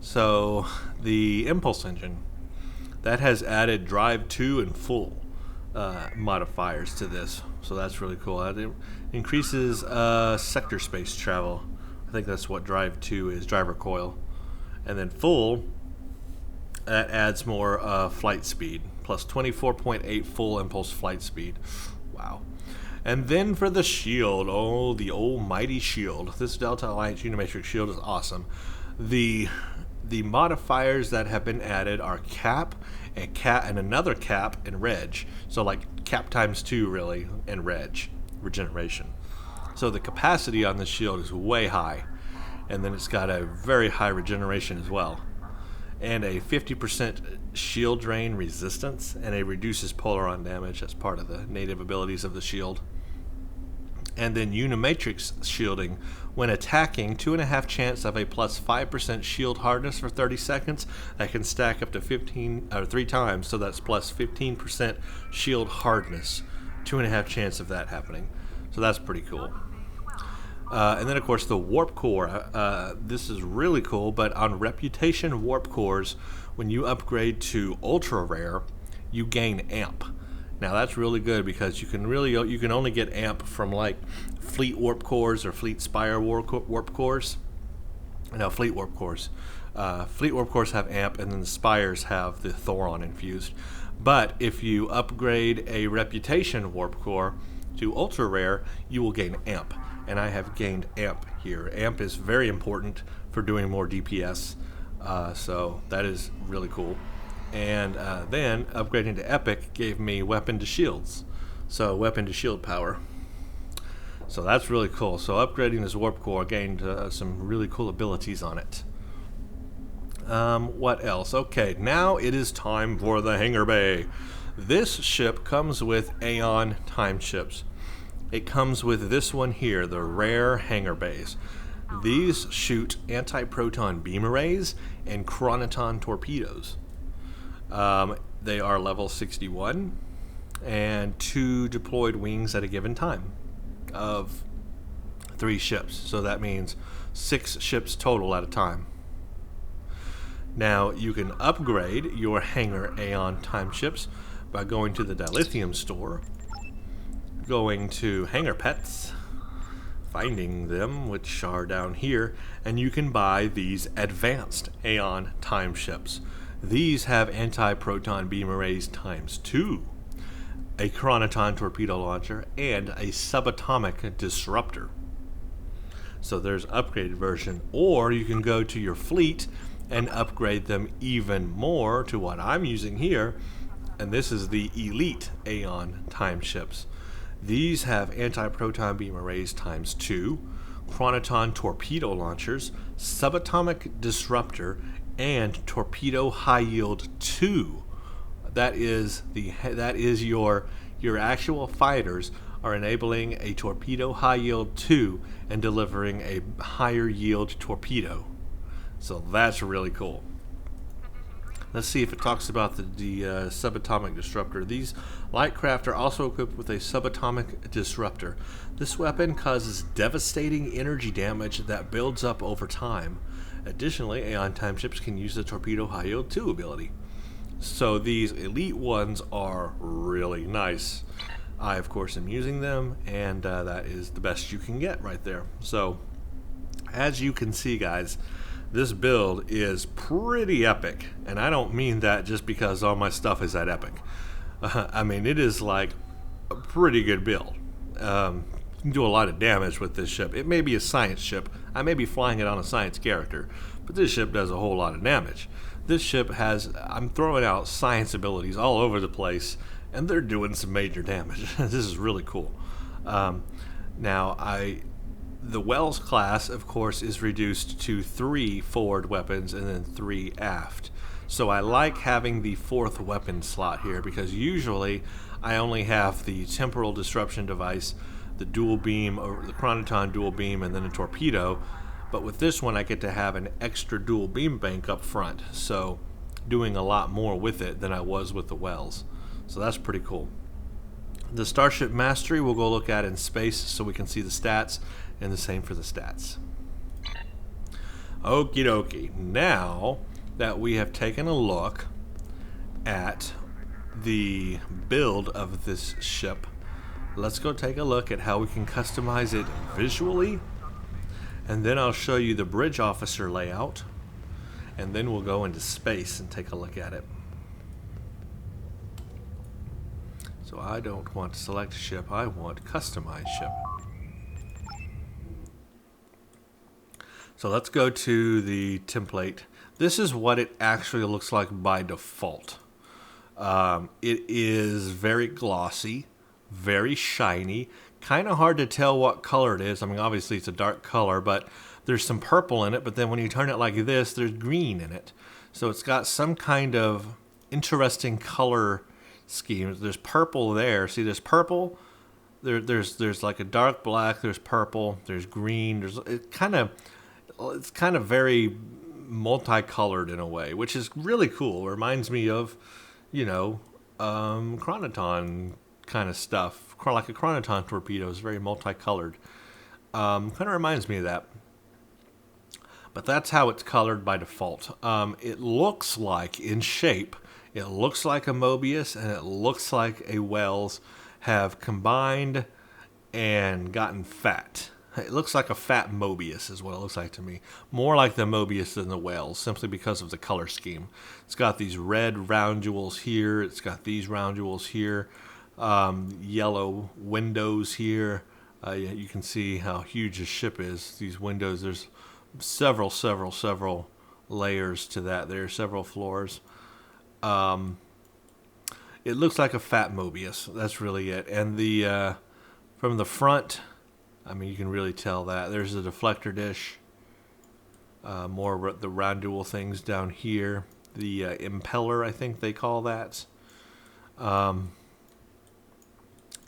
So the impulse engine, that has added drive 2 and full modifiers to this. So that's really cool. It increases sector space travel. I think that's what drive 2 is, drive recoil. And then full, that adds more flight speed, plus 24.8 full impulse flight speed. Wow. And then for the shield, oh, the almighty shield. This Delta Alliance Unimatrix shield is awesome. The modifiers that have been added are cap, and another cap, and reg. So like cap times 2 really, and reg, regeneration. So the capacity on this shield is way high. And then it's got a very high regeneration as well. And a 50% shield drain resistance, and it reduces polaron damage. That's part of the native abilities of the shield. And then Unimatrix shielding. When attacking, 2.5 chance of a plus 5% shield hardness for 30 seconds. That can stack up to 3 times, so that's plus 15% shield hardness. 2.5 chance of that happening. So that's pretty cool. And then, of course, the warp core. This is really cool, but on reputation warp cores, when you upgrade to ultra rare, you gain amp. Now that's really good because you can only get amp from like fleet warp cores or fleet spire warp cores. No, fleet warp cores. Fleet warp cores have amp, and then the spires have the thoron infused. But if you upgrade a reputation warp core to ultra rare, you will gain amp. And I have gained amp here. Amp is very important for doing more DPS, so that is really cool. And then upgrading to epic gave me weapon to shields, so weapon to shield power. So that's really cool. So upgrading this warp core gained some really cool abilities on it. What else? Okay, now it is time for the hangar bay. This ship comes with Aeon time ships. It comes with this one here, the rare hangar bays. These shoot anti-proton beam arrays and chronoton torpedoes. They are level 61 and 2 deployed wings at a given time of 3 ships. So that means 6 ships total at a time. Now you can upgrade your hangar Aeon time ships by going to the dilithium store, going to hangar pets, finding them, which are down here, and you can buy these advanced Aeon time ships. These have anti-proton beam arrays times 2, a chronoton torpedo launcher, and a subatomic disruptor. So there's upgraded version, or you can go to your fleet and upgrade them even more to what I'm using here, and this is the elite Aeon time ships. These have anti-proton beam arrays times 2, chronoton torpedo launchers, subatomic disruptor, and torpedo high yield 2. That is your actual fighters are enabling a torpedo high yield 2 and delivering a higher yield torpedo. So that's really cool. Let's see if it talks about the subatomic disruptor. These light craft are also equipped with a subatomic disruptor. This weapon causes devastating energy damage that builds up over time. Additionally, Aeon time ships can use the torpedo high yield 2 ability. So these elite ones are really nice. I, of course, am using them, and that is the best you can get right there. So, as you can see, guys, this build is pretty epic, and I don't mean that just because all my stuff is that epic. I mean, it is like a pretty good build. You can do a lot of damage with this ship. It may be a science ship. I may be flying it on a science character, but this ship does a whole lot of damage. this ship has, I'm throwing out science abilities all over the place, and they're doing some major damage. This is really cool. Um, now, the Wells class, of course, is reduced to 3 forward weapons and then 3 aft. So I like having the 4th weapon slot here because usually I only have the temporal disruption device, the dual beam, or the chronoton dual beam, and then a torpedo. But with this one, I get to have an extra dual beam bank up front, so doing a lot more with it than I was with the Wells. So that's pretty cool. The Starship Mastery we'll go look at in space so we can see the stats, and the same for the stats. Okie dokie. Now that we have taken a look at the build of this ship, let's go take a look at how we can customize it visually, and then I'll show you the bridge officer layout, and then we'll go into space and take a look at it. So I don't want to select ship, I want customize ship. So let's go to the template. This is what it actually looks like by default. It is very glossy, very shiny, kind of hard to tell what color it is. I mean, obviously it's a dark color, but there's some purple in it, but then when you turn it like this, there's green in it. So it's got some kind of interesting color scheme. There's purple there. See, there's purple. There's like a dark black. There's purple. There's green. It's kind of very multicolored in a way, which is really cool. It reminds me of, chronoton kind of stuff. Like a chronoton torpedo is very multicolored. Kind of reminds me of that. But that's how it's colored by default. It looks like, in shape, it looks like a Mobius and it looks like a Wells have combined and gotten fat. It looks like a fat Mobius is what it looks like to me. More like the Mobius than the Wells, simply because of the color scheme. It's got these red roundules here. It's got these roundules here. Yellow windows here. You can see how huge the ship is. These windows, there's several layers to that. There are several floors. It looks like a fat Mobius. That's really it. And the from the front, I mean, you can really tell that. There's a deflector dish. More the roundule things down here. The impeller, I think they call that.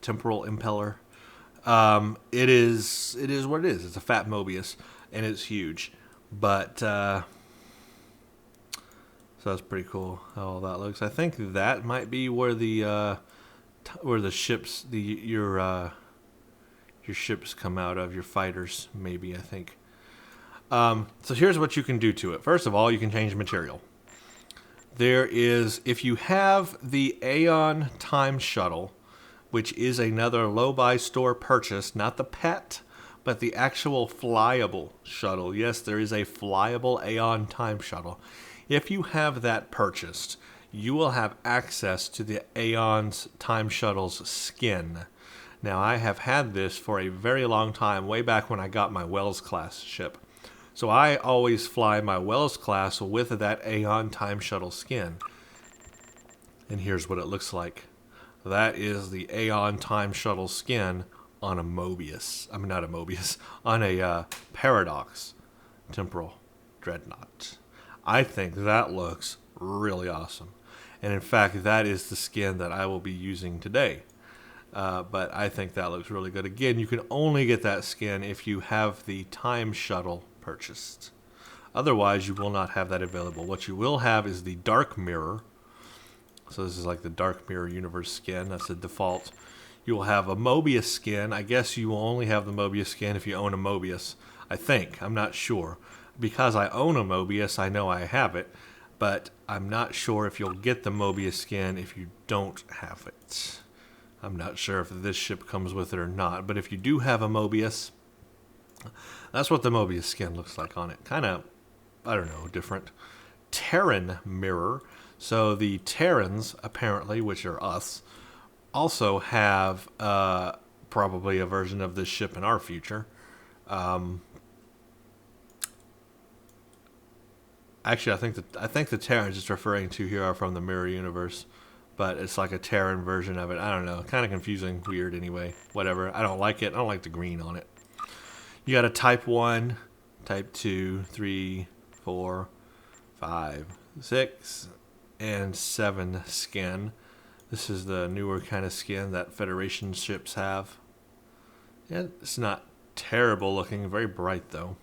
Temporal impeller. It is what it is. It's a fat Mobius, and it's huge. But so that's pretty cool how all that looks. I think that might be where the ships, your ships come out of, your fighters, maybe, I think. So here's what you can do to it. First of all, you can change material. There is, if you have the Aeon Time Shuttle, which is another low-buy store purchase, not the pet, but the actual flyable shuttle. Yes, there is a flyable Aeon Time Shuttle. If you have that purchased, you will have access to the Aeon's Time Shuttle's skin. Now, I have had this for a very long time, way back when I got my Wells class ship. So I always fly my Wells class with that Aeon Time Shuttle skin. And here's what it looks like. That is the Aeon Time Shuttle skin on a Mobius. I mean, not a Mobius. On a Paradox Temporal Dreadnought. I think that looks really awesome. And in fact, that is the skin that I will be using today. But I think that looks really good. Again, you can only get that skin if you have the Time Shuttle purchased. Otherwise, you will not have that available. What you will have is the Dark Mirror. So this is like the Dark Mirror Universe skin. That's the default. You will have a Mobius skin. I guess you will only have the Mobius skin if you own a Mobius. I think. I'm not sure. Because I own a Mobius, I know I have it. But I'm not sure if you'll get the Mobius skin if you don't have it. I'm not sure if this ship comes with it or not. But if you do have a Mobius, that's what the Mobius skin looks like on it. Kind of, I don't know, different. Terran mirror. So the Terrans, apparently, which are us, also have probably a version of this ship in our future. Actually, I think the Terrans it's referring to here are from the mirror universe, but it's like a Terran version of it. I don't know, kind of confusing, weird. Anyway, whatever. I don't like it. I don't like the green on it. You got a Type 1, Type 2, 3, 4, 5, 6, and 7 skin. This is the newer kind of skin that Federation ships have. Yeah, it's not terrible looking, very bright though.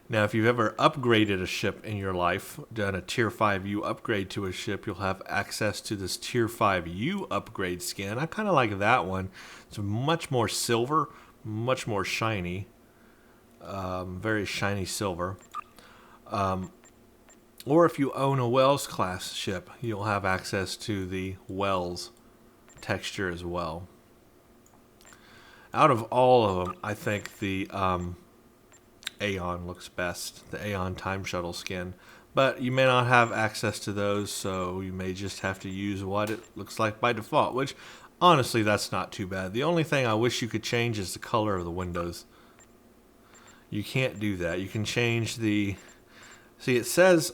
Now, if you've ever upgraded a ship in your life, done a Tier 5U upgrade to a ship, you'll have access to this Tier 5U upgrade skin. I kind of like that one. It's much more silver, much more shiny. Very shiny silver. Or if you own a Wells class ship, you'll have access to the Wells texture as well. Out of all of them, I think the Aeon looks best, the Aeon Time Shuttle skin. But you may not have access to those, so you may just have to use what it looks like by default, which honestly, that's not too bad. The only thing I wish you could change is the color of the windows. You can't do that. You can change the... See, it says...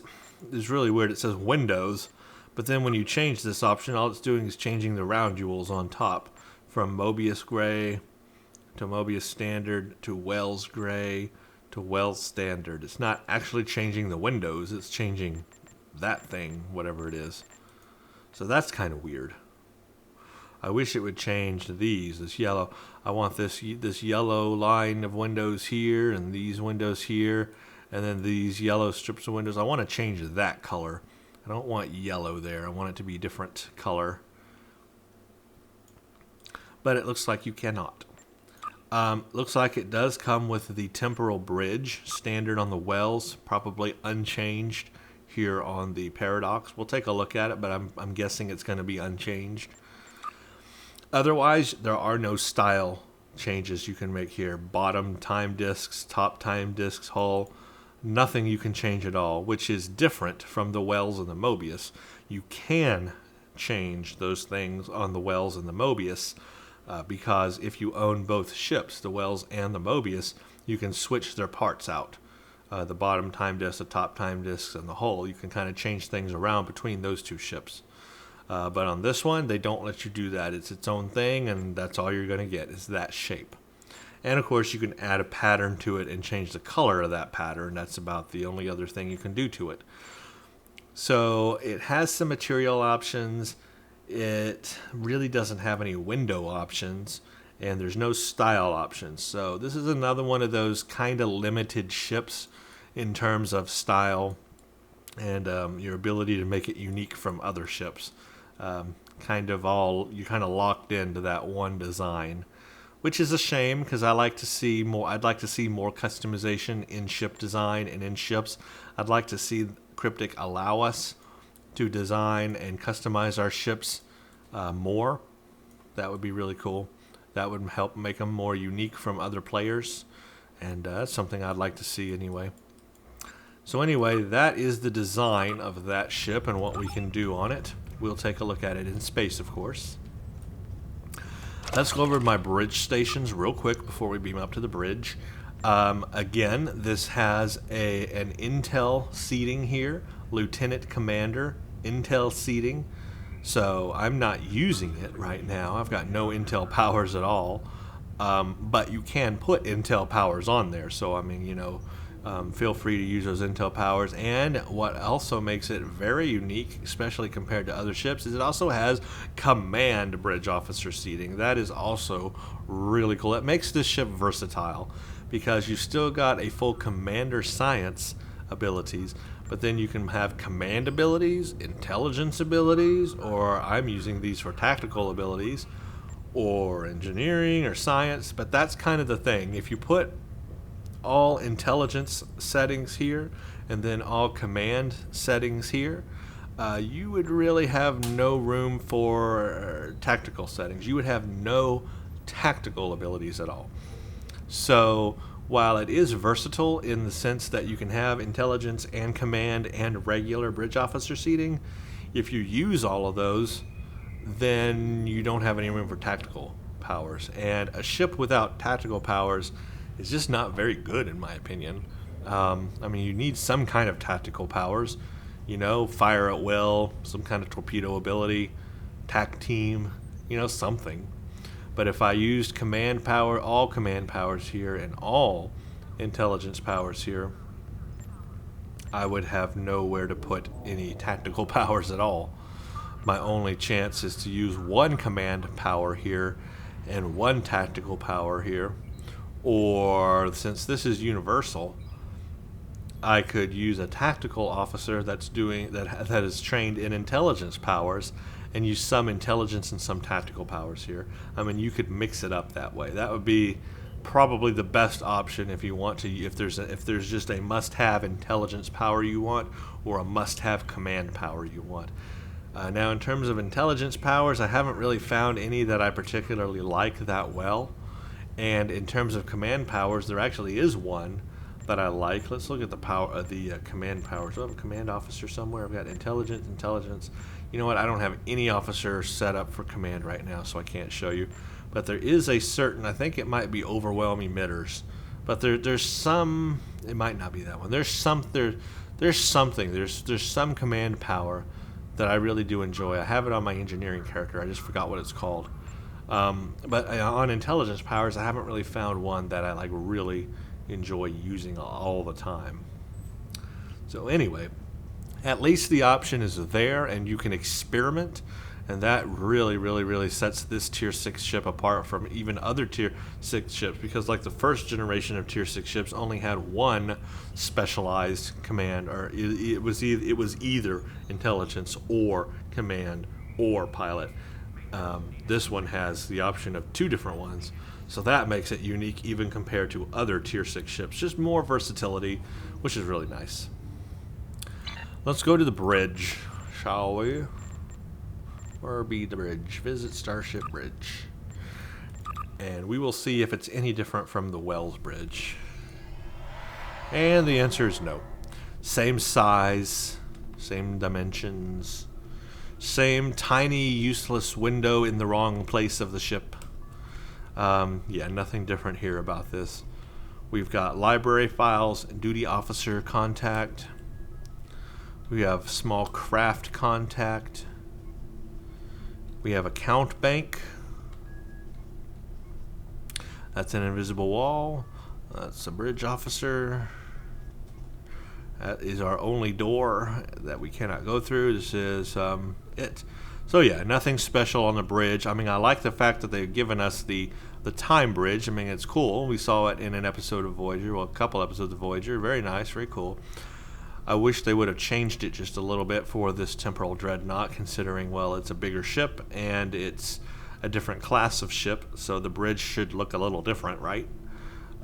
It's really weird. It says windows, but then when you change this option, all it's doing is changing the round jewels on top from Mobius Gray to Mobius Standard to Wells Gray to Wells Standard. It's not actually changing the windows. It's changing that thing, whatever it is. So that's kind of weird. I wish it would change these. This yellow. I want this yellow line of windows here and these windows here. And then these yellow strips of windows. I want to change that color. I don't want yellow there. I want it to be a different color. But it looks like you cannot. Looks like it does come with the temporal bridge, standard on the Wells, probably unchanged here on the Paradox. We'll take a look at it, but I'm guessing it's going to be unchanged. Otherwise, there are no style changes you can make here. Bottom time discs, top time discs, hull, nothing you can change at all, which is different from the Wells and the Mobius. You can change those things on the Wells and the Mobius, because if you own both ships, the Wells and the Mobius, you can switch their parts out. The bottom time disc, the top time discs, and the hull, you can kind of change things around between those two ships. But on this one, they don't let you do that. It's its own thing, and that's all you're going to get is that shape. And of course, you can add a pattern to it and change the color of that pattern. That's about the only other thing you can do to it. So it has some material options. It really doesn't have any window options, and there's no style options. So this is another one of those kind of limited ships in terms of style and your ability to make it unique from other ships. You're kind of locked into that one design, which is a shame because I'd like to see more customization in ship design and in ships. I'd like to see Cryptic allow us to design and customize our ships more. That would be really cool. That would help make them more unique from other players, and that's something I'd like to see anyway. So anyway, that is the design of that ship and what we can do on it. We'll take a look at it in space, of course. Let's go over my bridge stations real quick before we beam up to the bridge. Again, this has an Intel seating here, Lieutenant Commander Intel seating. So I'm not using it right now. I've got no Intel powers at all. But you can put Intel powers on there. So, I mean, feel free to use those Intel powers. And what also makes it very unique, especially compared to other ships, is it also has command bridge officer seating. That is also really cool. It makes this ship versatile because you've still got a full commander science abilities, but then you can have command abilities, intelligence abilities, or I'm using these for tactical abilities, or engineering or science. But that's kind of the thing. If you put all intelligence settings here and then all command settings here, you would really have no room for tactical settings. You would have no tactical abilities at all. So while it is versatile in the sense that you can have intelligence and command and regular bridge officer seating, if you use all of those, then you don't have any room for tactical powers. And a ship without tactical powers is just not very good, in my opinion. I mean, you need some kind of tactical powers, you know, fire at will, some kind of torpedo ability, tac team, you know, something. But if I used command power, all command powers here, and all intelligence powers here, I would have nowhere to put any tactical powers at all. My only chance is to use one command power here and one tactical power here. Or, since this is universal, I could use a tactical officer that is trained in intelligence powers, and use some intelligence and some tactical powers here. I mean, you could mix it up that way. That would be probably the best option if you want to. If there's just a must-have intelligence power you want, or a must-have command power you want. Now, in terms of intelligence powers, I haven't really found any that I particularly like that well. And in terms of command powers, there actually is one that I like. Let's look at the command powers. Do I have a command officer somewhere? I've got intelligence. You know what? I don't have any officer set up for command right now, so I can't show you. But there is a certain, I think it might be overwhelm emitters. But there's some, it might not be that one. There's something. There's some command power that I really do enjoy. I have it on my engineering character. I just forgot what it's called. But on intelligence powers, I haven't really found one that I like really enjoy using all the time. So anyway, at least the option is there, and you can experiment, and that really sets this tier 6 ship apart from even other tier 6 ships, because like the first generation of tier 6 ships only had one specialized command, or it was either intelligence or command or pilot. This one has the option of two different ones, so that makes it unique even compared to other tier 6 ships. Just more versatility, which is really nice. Let's go to the bridge, shall we? Where be the bridge? Visit Starship Bridge. And we will see if it's any different from the Wells Bridge. And the answer is no. Same size, same dimensions, same tiny useless window in the wrong place of the ship. Yeah, nothing different here about this. We've got library files, duty officer contact. We have small craft contact. We have account bank. That's an invisible wall. That's a bridge officer. That is our only door that we cannot go through. This is it. So yeah, nothing special on the bridge. I mean, I like the fact that they've given us the time bridge. I mean, it's cool. We saw it in an episode of Voyager, well, a couple episodes of Voyager. Very nice, very cool. I wish they would have changed it just a little bit for this Temporal Dreadnought, considering, well, it's a bigger ship and it's a different class of ship, so the bridge should look a little different, right?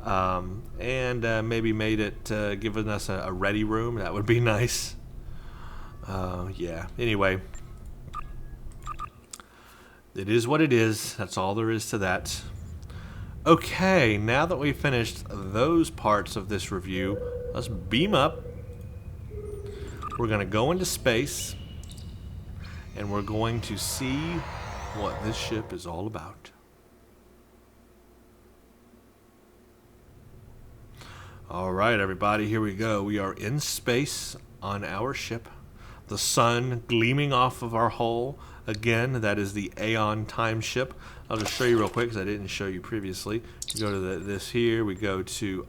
And maybe made it, given us a ready room. That would be nice. Yeah, anyway. It is what it is. That's all there is to that. Okay, now that we've finished those parts of this review, let's beam up. We're going to go into space, and we're going to see what this ship is all about. All right, everybody, here we go. We are in space on our ship. The sun gleaming off of our hull. Again, that is the Aeon time ship. I'll just show you real quick because I didn't show you previously. You go to this here. We go to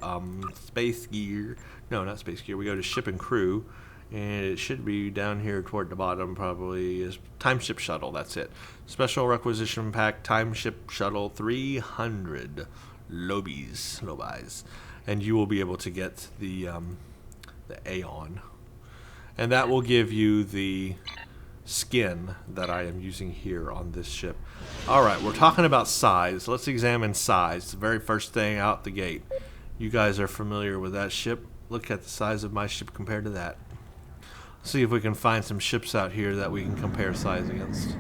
space gear. No, not space gear. We go to ship and crew. And it should be down here toward the bottom, probably, is time ship shuttle. That's it. Special requisition pack, time ship shuttle, 300 lobies. And you will be able to get the Aeon. And that will give you the skin that I am using here on this ship. Alright, we're talking about size. Let's examine size. The very first thing out the gate. You guys are familiar with that ship. Look at the size of my ship compared to that. See if we can find some ships out here that we can compare size against.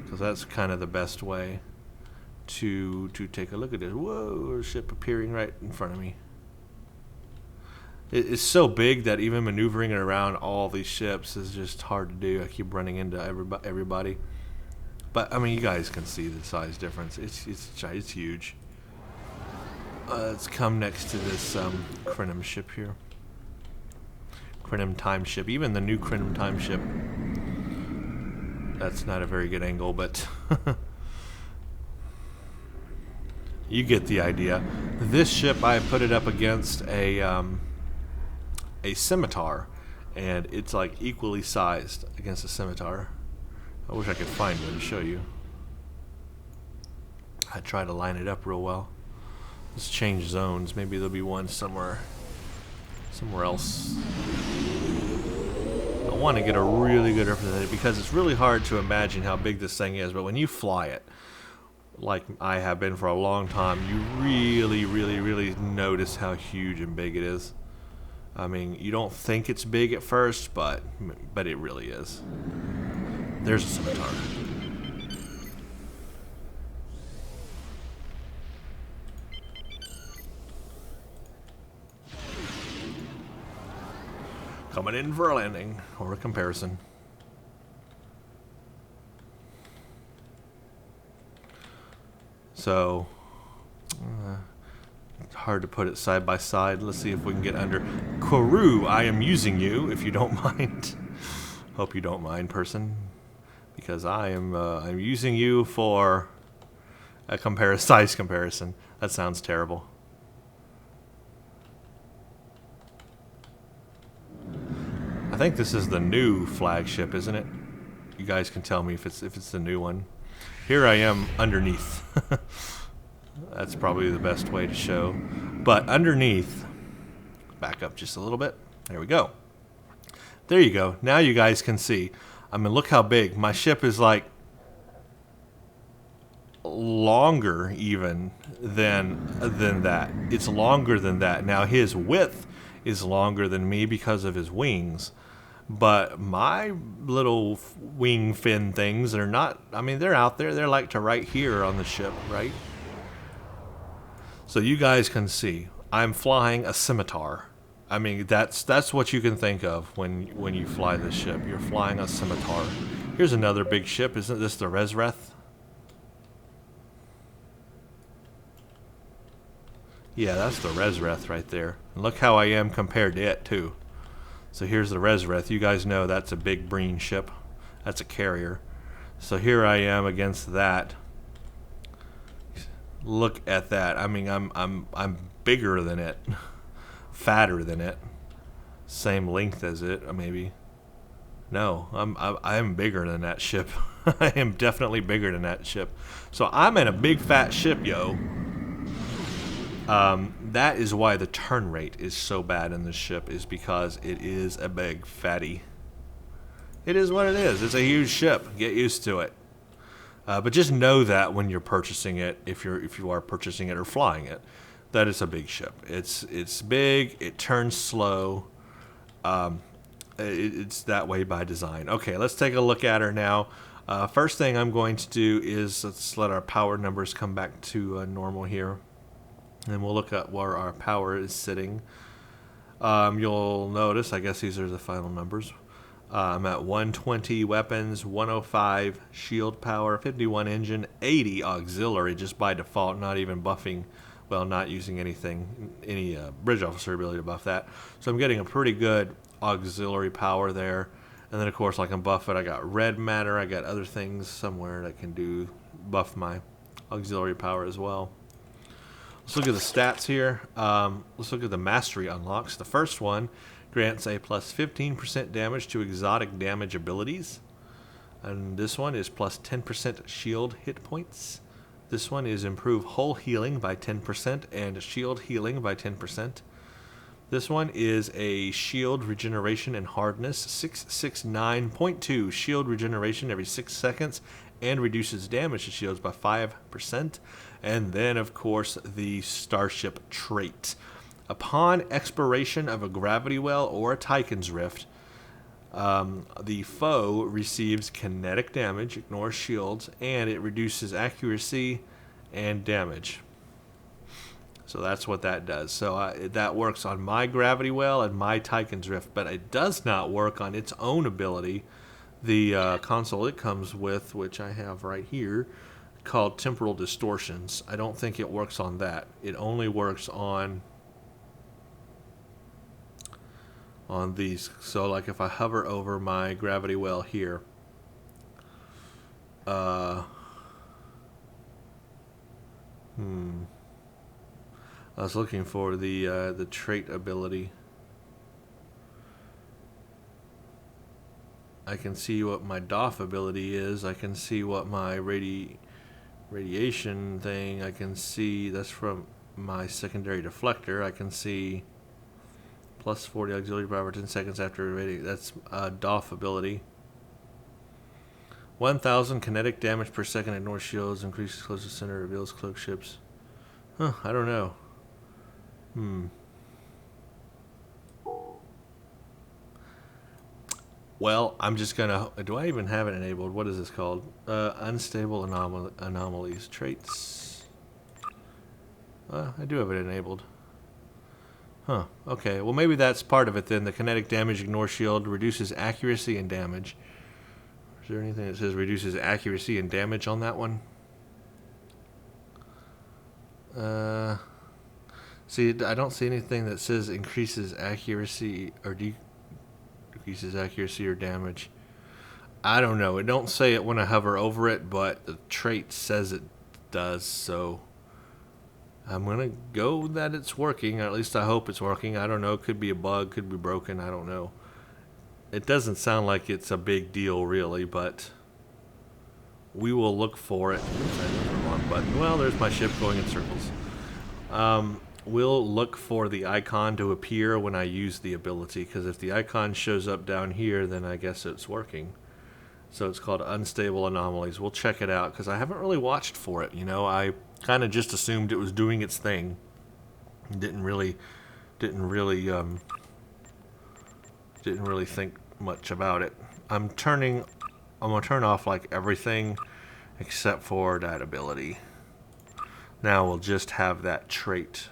Because that's kind of the best way to take a look at it. Whoa, a ship appearing right in front of me. It's so big that even maneuvering it around all these ships is just hard to do. I keep running into everybody. But, I mean, you guys can see the size difference. It's huge. Let's come next to this Krenim ship here. Krenim time ship. Even the new Krenim time ship. That's not a very good angle, but you get the idea. This ship, I put it up against a scimitar, and it's like equally sized against a scimitar. I wish I could find one to show you. I try to line it up real well. Let's change zones. Maybe there'll be one somewhere else. I want to get a really good representative because it's really hard to imagine how big this thing is, but when you fly it, like I have been for a long time, you really notice how huge and big it is. I mean, you don't think it's big at first, but it really is. There's a scimitar. Coming in for a landing or a comparison. So, it's hard to put it side by side. Let's see if we can get under. Koru, I am using you, if you don't mind. Hope you don't mind, person, because I'm using you for a size comparison. That sounds terrible. I think this is the new flagship, isn't it? You guys can tell me if it's the new one. Here I am underneath. That's probably the best way to show. But underneath, back up just a little bit. There we go. There you go. Now you guys can see. I mean, look how big. My ship is like longer even than that. It's longer than that. Now his width is longer than me because of his wings. But my little wing fin things are not, I mean, they're out there. They're like to right here on the ship, right? So you guys can see, I'm flying a scimitar. I mean, that's what you can think of when you fly this ship. You're flying a scimitar. Here's another big ship. Isn't this the Resreth? Yeah, that's the Resreth right there. And look how I am compared to it, too. So here's the Resreth. You guys know that's a big Breen ship. That's a carrier. So here I am against that. Look at that. I mean, I'm bigger than it, fatter than it, same length as it, maybe. No, I'm bigger than that ship. I am definitely bigger than that ship. So I'm in a big fat ship, yo. That is why the turn rate is so bad in this ship, is because it is a big fatty. It is what it is. It's a huge ship. Get used to it. But just know that when you're purchasing it, if you are purchasing it or flying it, that it's a big ship. It's big. It turns slow. It's that way by design. Okay, let's take a look at her now. First thing I'm going to do is let's let our power numbers come back to normal here. And we'll look at where our power is sitting. You'll notice, I guess these are the final numbers. I'm at 120 weapons, 105 shield power, 51 engine, 80 auxiliary just by default, not even buffing, well, not using anything, any bridge officer ability to buff that. So I'm getting a pretty good auxiliary power there. And then, of course, I can buff it. I got red matter. I got other things somewhere that can buff my auxiliary power as well. Let's look at the stats here. Let's look at the mastery unlocks. The first one grants a plus 15% damage to exotic damage abilities. And this one is plus 10% shield hit points. This one is improve hull healing by 10% and shield healing by 10%. This one is a shield regeneration and hardness 669.2 shield regeneration every 6 seconds and reduces damage to shields by 5%. And then, of course, the starship trait. Upon expiration of a gravity well or a Tychon's Rift, the foe receives kinetic damage, ignores shields, and it reduces accuracy and damage. So that's what that does. So that works on my gravity well and my Tychon's Rift, but it does not work on its own ability. The console it comes with, which I have right here, called Temporal Distortions. I don't think it works on that. It only works on these. So like if I hover over my gravity well here, I was looking for the trait ability. I can see what my DOF ability is. I can see what my radiation thing. I can see that's from my secondary deflector. I can see plus 40 auxiliary power 10 seconds after radiating. That's DOF ability. 1,000 kinetic damage per second. Ignores shields. Increases close to center. Reveals cloak ships. Huh? I don't know. Well, I'm just gonna. Do I even have it enabled? What is this called? Unstable anomalies traits. I do have it enabled. Huh. Okay. Well, maybe that's part of it then. The kinetic damage ignore shield reduces accuracy and damage. Is there anything that says reduces accuracy and damage on that one? See, I don't see anything that says increases accuracy or decreases accuracy or damage. I don't know. It don't say it when I hover over it, but the trait says it does, so I'm going to go that it's working, or at least I hope it's working. I don't know. It could be a bug, could be broken. I don't know. It doesn't sound like it's a big deal, really, but we will look for it. Oops, I hit the wrong button. Well, there's my ship going in circles. We'll look for the icon to appear when I use the ability, because if the icon shows up down here, then I guess it's working. So it's called Unstable Anomalies. We'll check it out, because I haven't really watched for it. You know, I kind of just assumed it was doing its thing. Didn't really think much about it. I'm gonna turn off like everything except for that ability. Now we'll just have that trait.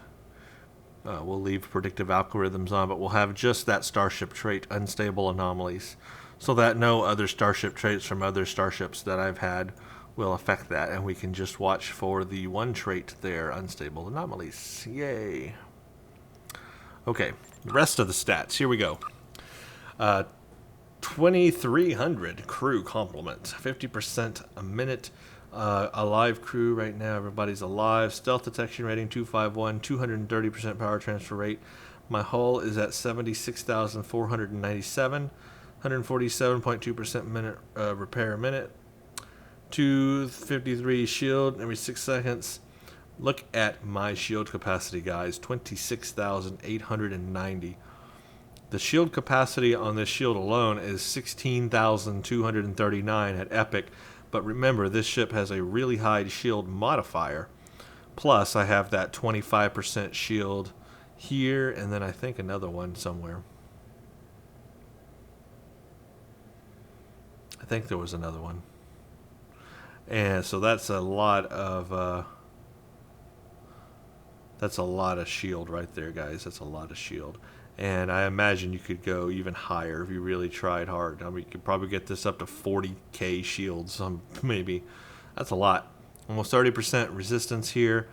We'll leave predictive algorithms on, but we'll have just that starship trait, Unstable Anomalies, so that no other starship traits from other starships that I've had will affect that, and we can just watch for the one trait there, Unstable Anomalies. Yay. Okay, the rest of the stats. Here we go. 2,300 crew complement, 50% a minute. Alive crew right now, everybody's alive. Stealth detection rating 251, 230% power transfer rate. My hull is at 76,497, 147.2% minute repair a minute. 253 shield every 6 seconds. Look at my shield capacity, guys. 26,890. The shield capacity on this shield alone is 16,239 at epic. But remember, this ship has a really high shield modifier. Plus, I have that 25% shield here, and then I think another one somewhere. I think there was another one. And so that's a lot of shield right there, guys. That's a lot of shield. And I imagine you could go even higher if you really tried hard. I mean, you could probably get this up to 40k shields, maybe. That's a lot. Almost 30% resistance here.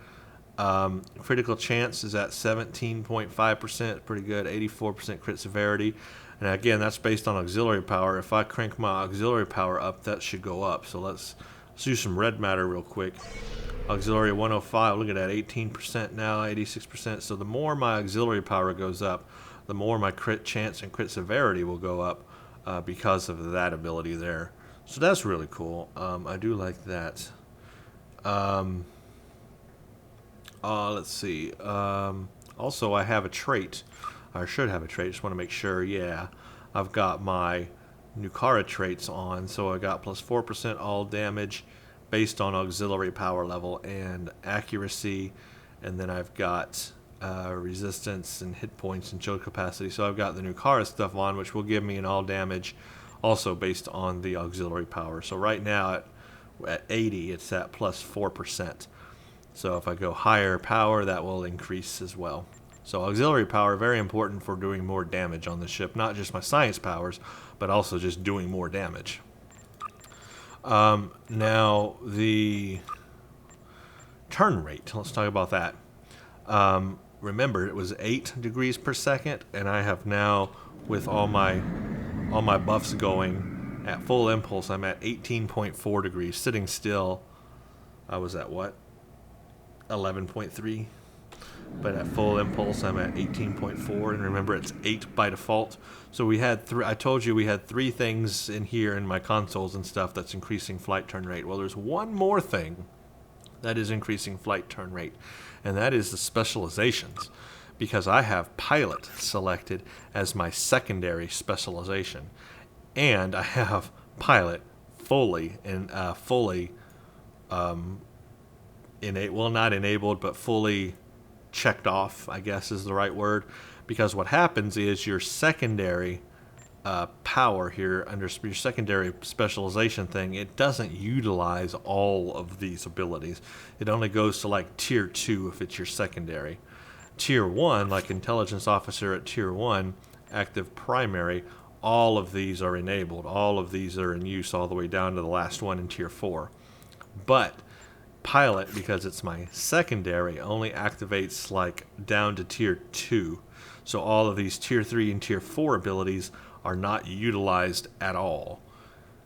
Critical chance is at 17.5%. Pretty good. 84% crit severity. And again, that's based on auxiliary power. If I crank my auxiliary power up, that should go up. So let's do some red matter real quick. Auxiliary 105. Look at that. 18% now. 86%. So the more my auxiliary power goes up, the more my crit chance and crit severity will go up because of that ability there. So that's really cool. I do like that. Let's see. Also, I have a trait. I should have a trait. Just want to make sure. Yeah. I've got my Nukara traits on. So I got plus 4% all damage based on auxiliary power level and accuracy. And then I've got resistance and hit points and shield capacity. So I've got the Nukara stuff on, which will give me an all damage also based on the auxiliary power. So right now at 80, it's at plus 4%. So if I go higher power, that will increase as well. So auxiliary power, very important for doing more damage on the ship. Not just my science powers, but also just doing more damage. Now, the turn rate. Let's talk about that. Remember, it was 8 degrees per second, and I have now, with all my buffs going at full impulse, I'm at 18.4 degrees. Sitting still, I was at what? 11.3. But at full impulse, I'm at 18.4, and remember, it's 8 by default. So we had I told you we had 3 things in here in my consoles and stuff that's increasing flight turn rate. Well, there's one more thing that is increasing flight turn rate, and that is the specializations, because I have pilot selected as my secondary specialization, and I have pilot fully not enabled, but fully checked off, I guess is the right word, because what happens is your secondary power here, under your secondary specialization thing, it doesn't utilize all of these abilities. It only goes to like tier 2 if it's your secondary. Tier 1, like intelligence officer at tier 1, active primary, all of these are enabled. All of these are in use all the way down to the last one in tier 4. But pilot, because it's my secondary, only activates like down to tier 2. So all of these tier 3 and tier 4 abilities are not utilized at all.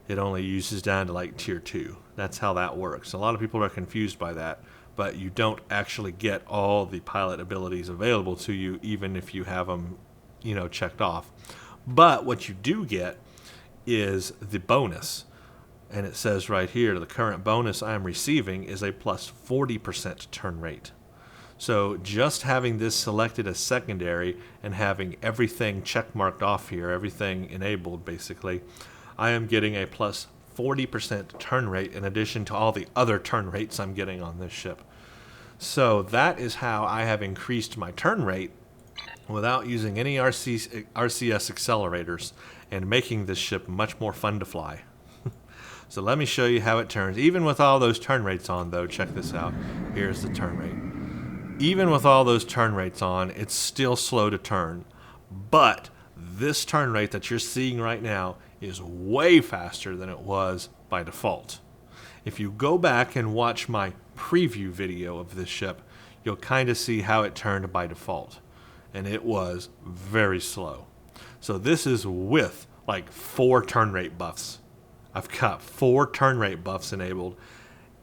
It only uses down to like tier 2. That's how that works. A lot of people are confused by that, but you don't actually get all the pilot abilities available to you, even if you have them, checked off. But what you do get is the bonus. And it says right here, the current bonus I am receiving is a plus 40% turn rate. So just having this selected as secondary and having everything checkmarked off here, everything enabled basically, I am getting a plus 40% turn rate in addition to all the other turn rates I'm getting on this ship. So that is how I have increased my turn rate without using any RCS accelerators and making this ship much more fun to fly. So let me show you how it turns. Even with all those turn rates on, though, check this out. Here's the turn rate. Even with all those turn rates on, it's still slow to turn. But this turn rate that you're seeing right now is way faster than it was by default. If you go back and watch my preview video of this ship, you'll kind of see how it turned by default. And it was very slow. So this is with like 4 turn rate buffs. I've got 4 turn rate buffs enabled,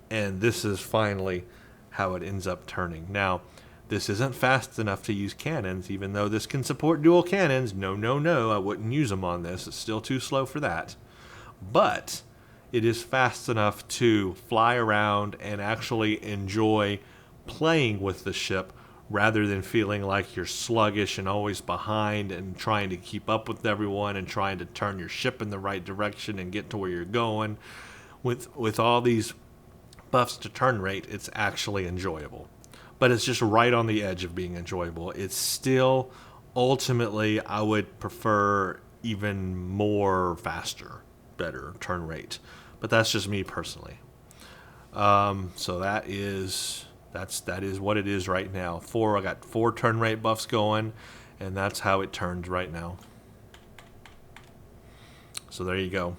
and this is finally how it ends up turning. Now, this isn't fast enough to use cannons, even though this can support dual cannons. No, I wouldn't use them on this. It's still too slow for that. But it is fast enough to fly around and actually enjoy playing with the ship, rather than feeling like you're sluggish and always behind and trying to keep up with everyone and trying to turn your ship in the right direction and get to where you're going. With all these buffs to turn rate, it's actually enjoyable. But it's just right on the edge of being enjoyable. It's still, ultimately, I would prefer even more faster, better turn rate. But that's just me personally. So that is what it is right now. I got 4 turn rate buffs going, and that's how it turns right now. So there you go.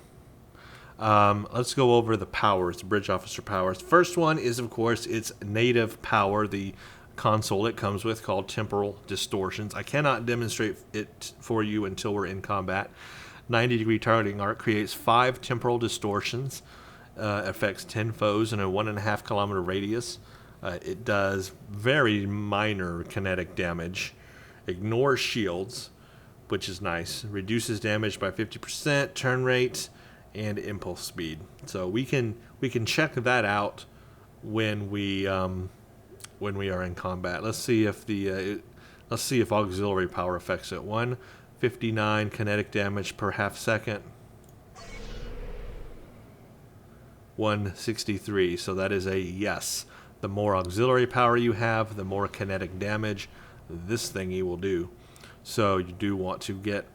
Let's go over the powers, the bridge officer powers. First one is, of course, its native power, the console it comes with, called Temporal Distortions. I cannot demonstrate it for you until we're in combat. 90-degree targeting arc creates 5 temporal distortions, affects 10 foes in a 1.5 kilometer radius. It does very minor kinetic damage, ignores shields, which is nice, reduces damage by 50%, turn rate, and impulse speed. So we can check that out when we are in combat. Let's see if auxiliary power affects it. 159 kinetic damage per half second. 163. So that is a yes. The more auxiliary power you have, the more kinetic damage this thingy will do. So you do want to get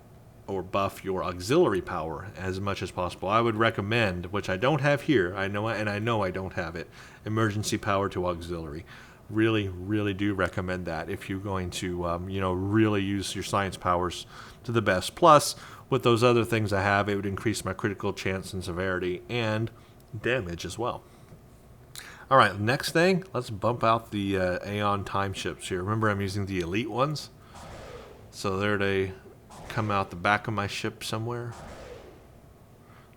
or buff your auxiliary power as much as possible. I would recommend, which I don't have here, I know I don't have it, emergency power to auxiliary. Really, really do recommend that if you're going to, really use your science powers to the best. Plus, with those other things I have, it would increase my critical chance and severity and damage as well. All right, next thing, let's bump out the Aeon time ships here. Remember, I'm using the elite ones. So there they come out the back of my ship somewhere.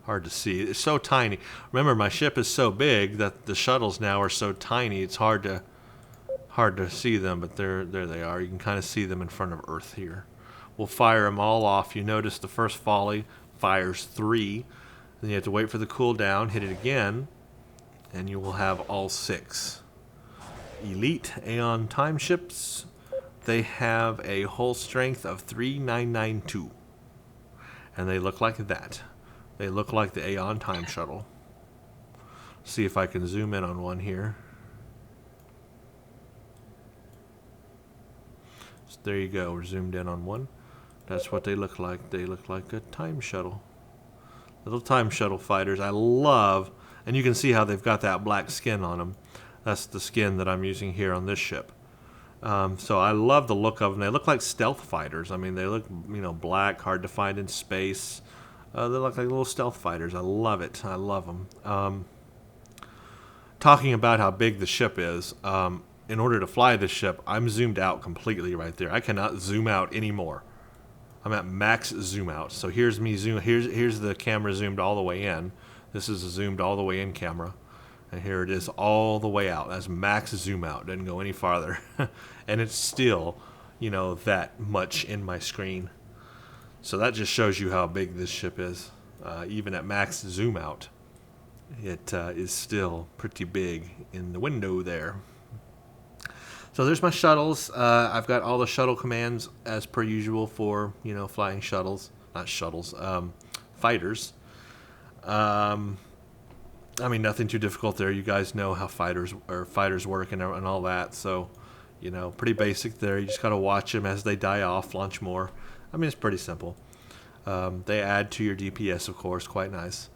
Hard to see. It's so tiny. Remember, my ship is so big that the shuttles now are so tiny. It's hard to see them, but there they are. You can kind of see them in front of Earth here. We'll fire them all off. You notice the first volley fires 3. Then you have to wait for the cooldown, hit it again, and you will have all 6. Elite Aeon time ships. They have a hull strength of 3992. And they look like that. They look like the Aeon time shuttle. See if I can zoom in on one here. So there you go. We're zoomed in on one. That's what they look like. They look like a time shuttle. Little time shuttle fighters. I love, and you can see how they've got that black skin on them. That's the skin that I'm using here on this ship. So I love the look of them. They look like stealth fighters. I mean, they look, black, hard to find in space. They look like little stealth fighters. I love it. I love them. Talking about how big the ship is, in order to fly this ship, I'm zoomed out completely right there. I cannot zoom out anymore. I'm at max zoom out. So here's me zoom. Here's the camera zoomed all the way in. This is a zoomed all the way in camera. And here it is all the way out. That's max zoom out. Doesn't go any farther. And it's still, that much in my screen. So that just shows you how big this ship is. Even at max zoom out, it is still pretty big in the window there. So there's my shuttles. I've got all the shuttle commands as per usual for, flying shuttles. Not shuttles, fighters. Nothing too difficult there. You guys know how fighters work and all that. So, pretty basic there. You just got to watch them as they die off, launch more. It's pretty simple. They add to your DPS, of course, quite nice.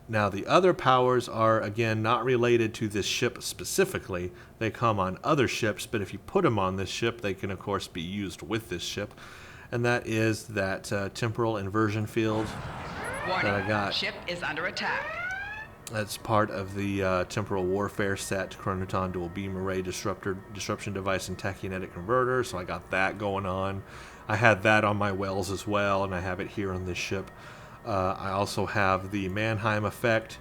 Now, the other powers are, again, not related to this ship specifically. They come on other ships, but if you put them on this ship, they can, of course, be used with this ship. And that is that temporal inversion field Warning, that I got. Ship is under attack. That's part of the temporal warfare set, Chronoton Dual Beam Array Disruption Device and Tachynetic Converter, so I got that going on. I had that on my wells as well, and I have it here on this ship. I also have the Mannheim effect,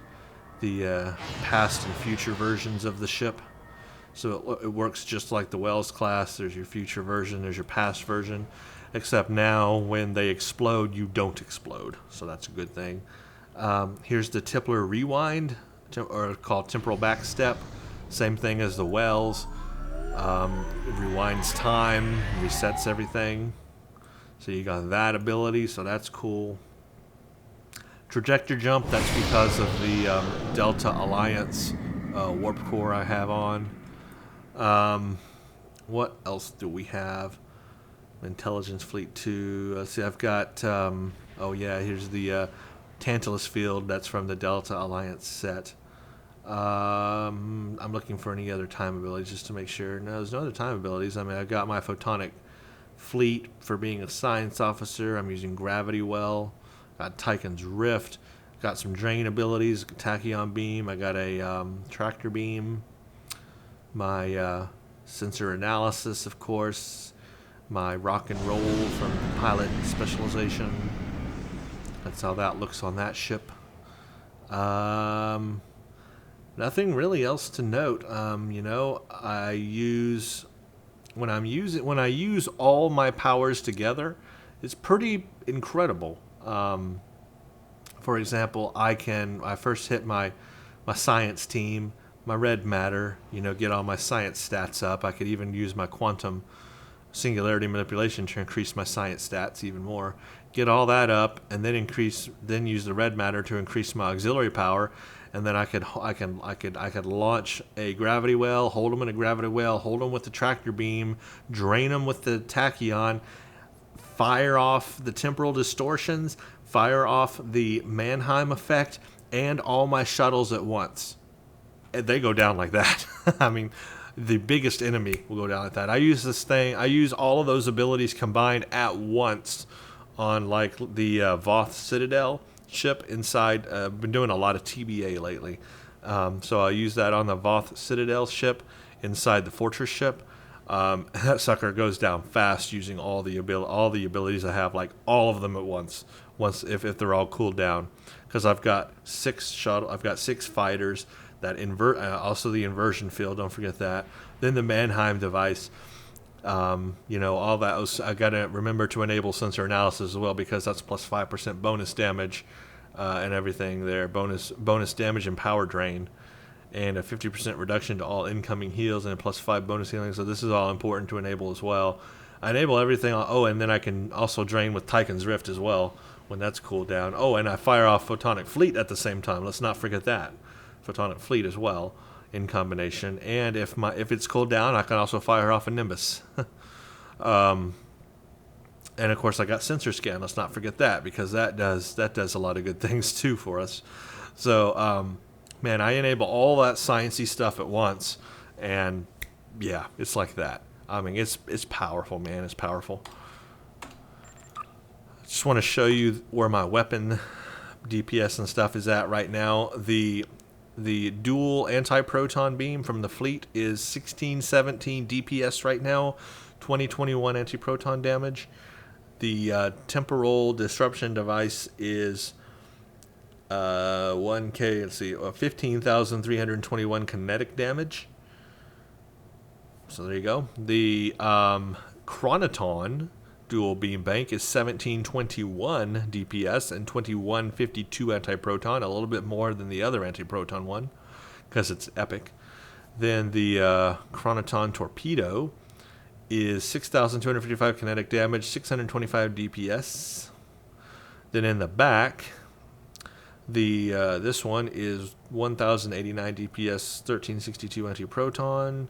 the past and future versions of the ship. So it works just like the Wells class. There's your future version, there's your past version, except now when they explode, you don't explode. So that's a good thing. Here's the Tippler Rewind, or called Temporal Backstep. Same thing as the Wells. It rewinds time, resets everything. So you got that ability, so that's cool. Trajector Jump, that's because of the Delta Alliance warp core I have on. What else do we have? Intelligence Fleet 2. Let's see, I've got, here's the Tantalus Field. That's from the Delta Alliance set. I'm looking for any other time abilities just to make sure. No, there's no other time abilities. I've got my Photonic Fleet for being a science officer. I'm using Gravity Well. Got Tychon's Rift. Got some drain abilities. Tachyon Beam. I got a Tractor Beam. My Sensor Analysis, of course. My Rock and Roll from Pilot Specialization. That's how that looks on that ship. Nothing really else to note. I use when I use all my powers together, it's pretty incredible. For example, I first hit my science team, my red matter, get all my science stats up. I could even use my quantum singularity manipulation to increase my science stats even more. Get all that up, and then use the red matter to increase my auxiliary power, and then I could launch a gravity well, hold them in a gravity well, hold them with the tractor beam, drain them with the tachyon, fire off the temporal distortions, fire off the Mannheim effect, and all my shuttles at once. And they go down like that. The biggest enemy will go down like that. I use all of those abilities combined at once on like the Voth Citadel ship inside. I've been doing a lot of TBA lately. So I'll use that on the Voth Citadel ship inside the Fortress ship. That sucker goes down fast using all the abilities I have, like all of them at once. If they're all cooled down, because I've got 6 fighters that invert. Also the inversion field. Don't forget that. Then the Mannheim device. All that. I gotta remember to enable sensor analysis as well, because that's plus 5% bonus damage and everything there. Bonus damage and power drain, and a 50% reduction to all incoming heals, and a plus 5 bonus healing. So this is all important to enable as well. I enable everything. Oh, and then I can also drain with Tychon's Rift as well when that's cooled down. Oh, and I fire off Photonic Fleet at the same time. Let's not forget that. Photonic Fleet as well in combination. And if it's cooled down, I can also fire off a Nimbus. And of course I got sensor scan. Let's not forget that, because that does a lot of good things too for us. So man, I enable all that sciencey stuff at once, and yeah, it's like that. I mean, it's powerful, man. It's powerful. I just want to show you where my weapon DPS and stuff is at right now. The dual anti-proton beam from the fleet is 1617 DPS right now, 2021 anti-proton damage. The temporal disruption device is 1K. Let's see, 15,321 kinetic damage. So there you go. The Chronoton dual beam bank is 1721 DPS and 2152 anti-proton, a little bit more than the other anti-proton one because it's epic. Then the Chronoton torpedo is 6,255 kinetic damage, 625 DPS. Then in the back, this one is 1,089 DPS, 1362 anti-proton.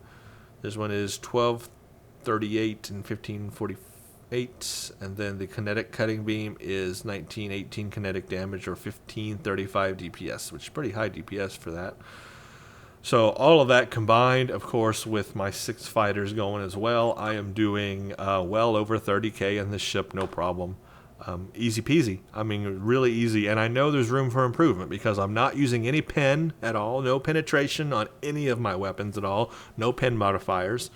This one is 1238 and 1548, and then the kinetic cutting beam is 1918 kinetic damage, or 1535 DPS, which is pretty high DPS for that. So all of that combined, of course, with my 6 fighters going as well, I am doing well over 30k in this ship, no problem. Easy peasy. I mean, really easy. And I know there's room for improvement, because I'm not using any pen at all. No penetration on any of my weapons at all. No pen modifiers.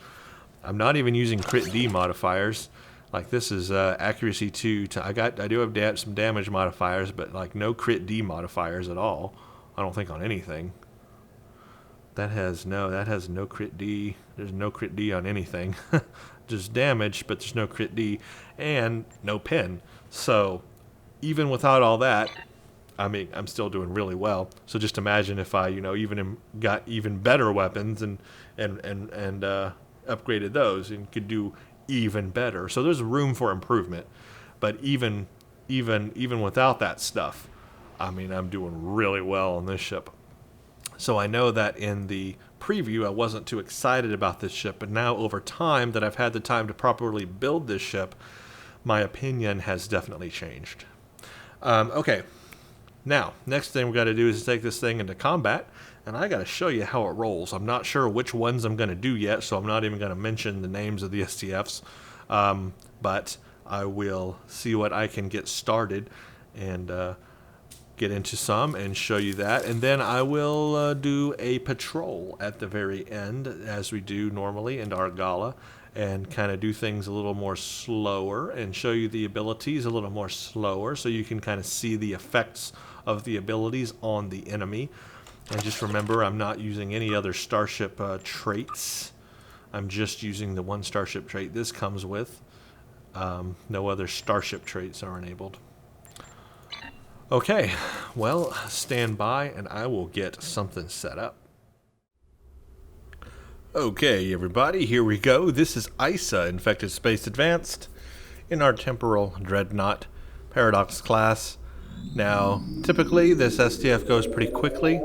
I'm not even using crit D modifiers. Like, this is accuracy 2. I do have some damage modifiers, but like no crit D modifiers at all. I don't think on anything. That has no crit D. There's no crit D on anything. Just damage, but there's no crit D, and no pen. So even without all that, I mean, I'm still doing really well. So just imagine if I, even got even better weapons and upgraded those and could do even better. So there's room for improvement. But even without that stuff, I mean, I'm doing really well on this ship. So I know that in the preview I wasn't too excited about this ship, but now over time that I've had the time to properly build this ship, my opinion has definitely changed. Okay, now next thing we got to do is take this thing into combat, and I got to show you how it rolls. I'm not sure which ones I'm going to do yet, so I'm not even going to mention the names of the STFs, but I will see what I can get started and get into some and show you that, and then I will do a patrol at the very end, as we do normally in our gala, and kind of do things a little more slower and show you the abilities a little more slower, so you can kind of see the effects of the abilities on the enemy. And just remember, I'm not using any other starship traits. I'm just using the one starship trait this comes with. No other starship traits are enabled. Okay, well, stand by and I will get something set up. Okay, everybody, here we go. This is ISA, Infected Space Advanced, in our Temporal Dreadnought Paradox class. Now, typically this STF goes pretty quickly,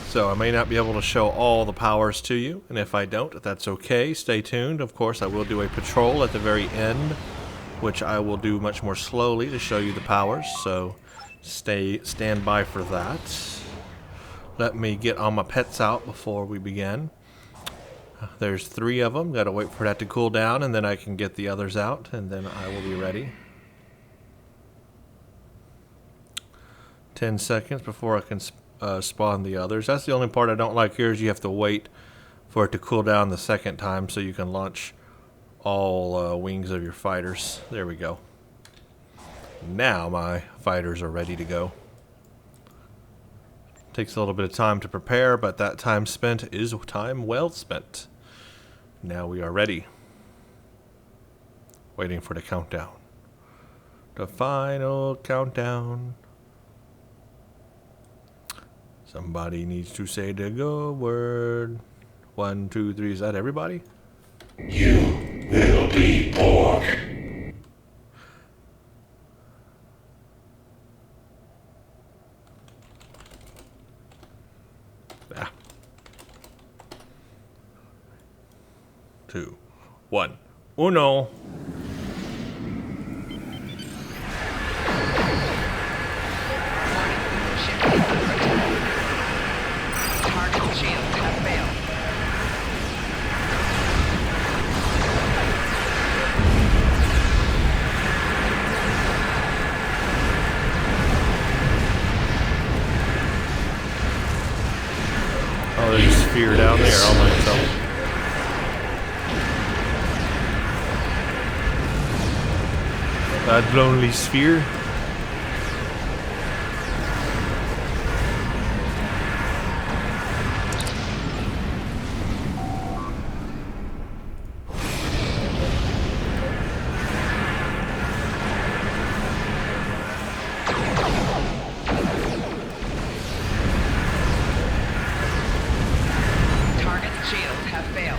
so I may not be able to show all the powers to you, and if I don't, that's okay. Stay tuned. Of course, I will do a patrol at the very end, which I will do much more slowly to show you the powers, so stand by for that. Let me get all my pets out before we begin. There's 3 of them. Gotta wait for that to cool down, and then I can get the others out, and then I will be ready. 10 seconds before I can spawn the others. That's the only part I don't like here is you have to wait for it to cool down the second time so you can launch all wings of your fighters. There we go. Now my fighters are ready to go. Takes a little bit of time to prepare, but that time spent is time well spent. Now we are ready. Waiting for the countdown. The final countdown. Somebody needs to say the go word. 1, 2, 3. Is that everybody? You will be Borg. Ah. 2, 1. Uno. Ship is under attack. Target shields have failed. Oh, there's a sphere down there all by itself. That lonely sphere. Target's shields have failed.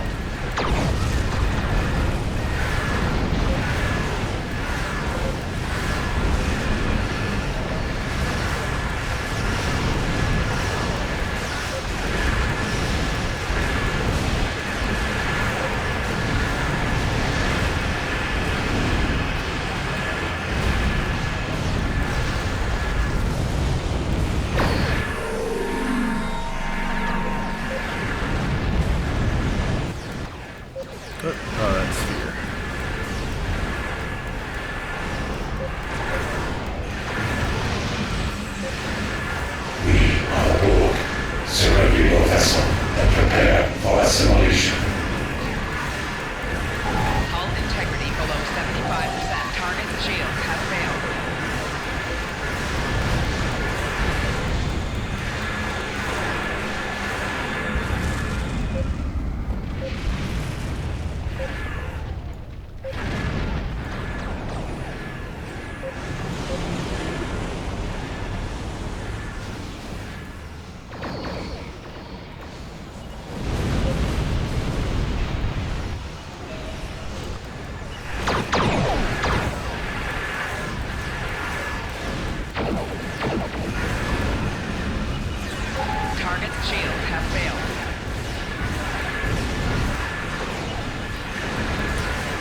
Oh, that sphere. We are Borg. Surrender your vessel and prepare for assimilation. Hull integrity below 75%. Target's shields have failed. Target's shields have failed.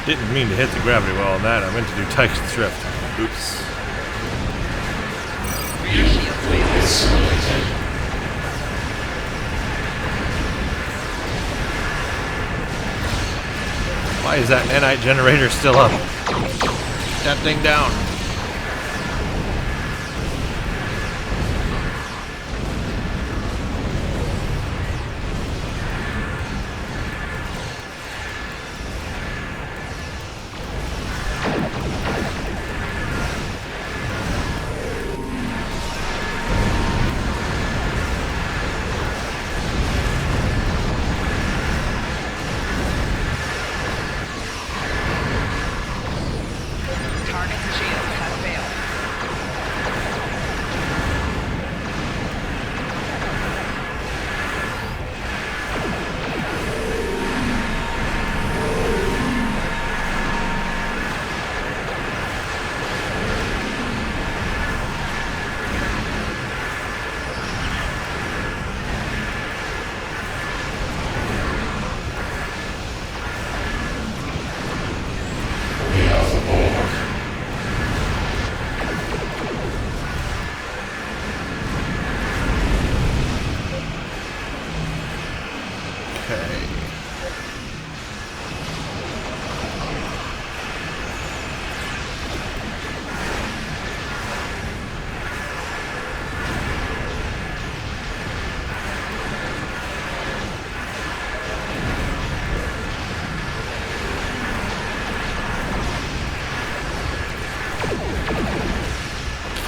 Didn't mean to hit the gravity well on that. I meant to do Titan's Drift. Oops. Rear shields failed. Assimilated. Why is that nanite generator still up? Get that thing down. Target's shields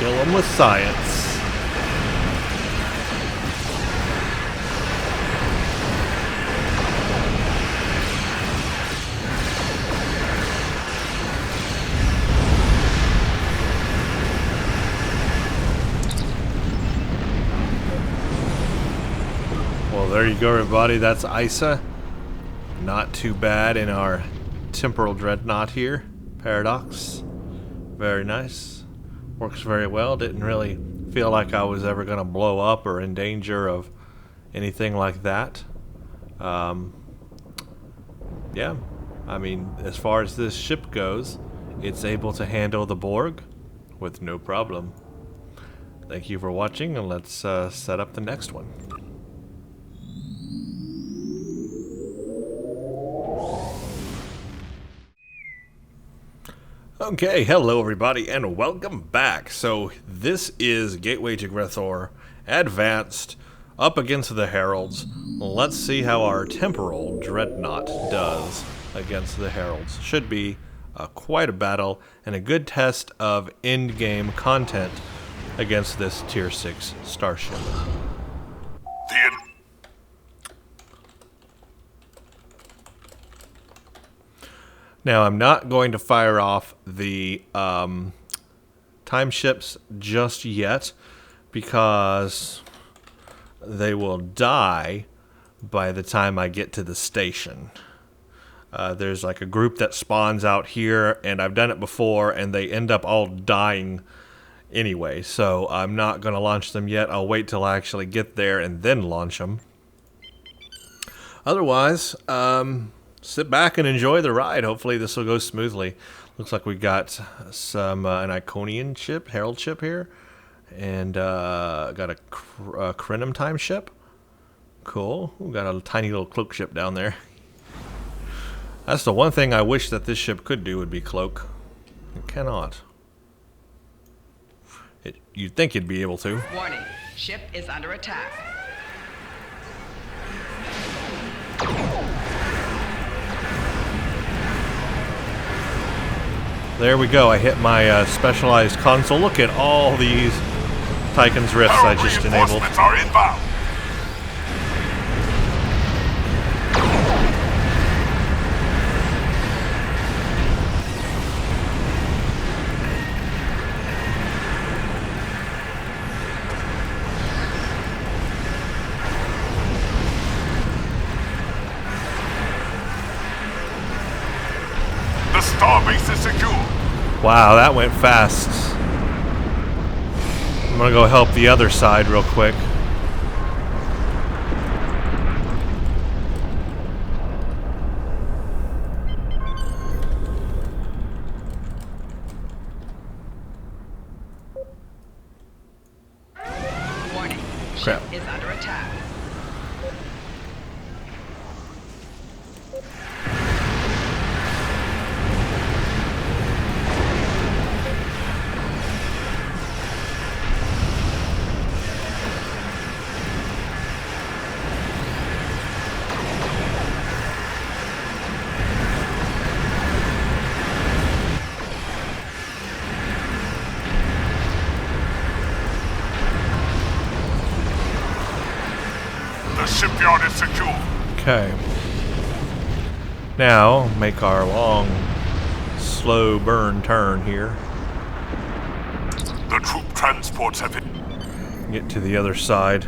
Kill them with science. Well, there you go, everybody. That's Isa. Not too bad in our Temporal Dreadnought here. Paradox. Very nice. Works very well. Didn't really feel like I was ever going to blow up or in danger of anything like that. Yeah. I mean, as far as this ship goes, it's able to handle the Borg with no problem. Thank you for watching, and let's set up the next one. Okay, hello everybody, and welcome back. So this is Gateway to Grethor, Advanced, up against the Heralds. Let's see how our Temporal Dreadnought does against the Heralds. Should be quite a battle, and a good test of end-game content against this Tier 6 starship. Now, I'm not going to fire off the time ships just yet because they will die by the time I get to the station. There's like a group that spawns out here, and I've done it before, and they end up all dying anyway. So I'm not going to launch them yet. I'll wait till I actually get there and then launch them. Otherwise, sit back and enjoy the ride. Hopefully this will go smoothly. Looks like we got some an Iconian ship, Herald ship here, and got a Crenum time ship. Cool. We got a tiny little cloak ship down there. That's the one thing I wish that this ship could do, would be cloak. It cannot. You'd think it'd be able to. Warning, ship is under attack. There we go. I hit my specialized console. Look at all these Tychon's Rifts I just enabled. Are inbound. The starbase is secure. Wow, that went fast. I'm gonna go help the other side real quick. Warning, Crap. ship is under attack. The shipyard is secure. Okay. Now, make our long, slow burn turn here. The troop transports have hit. Get to the other side.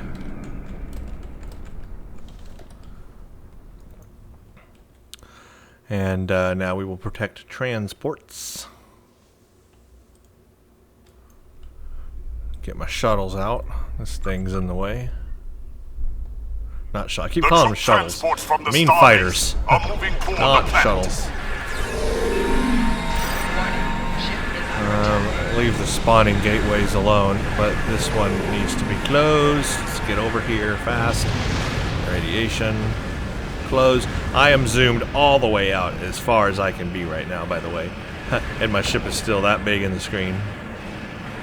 And now we will protect transports. Get my shuttles out. This thing's in the way. Not shuttle. I keep calling them shuttles. From the Mean starbase fighters. are moving toward Not the planet. shuttles. Warning, ship is under attack. Leave the spawning gateways alone, but this one needs to be closed. Let's get over here fast. Radiation. Closed. I am zoomed all the way out as far as I can be right now, by the way. And my ship is still that big in the screen.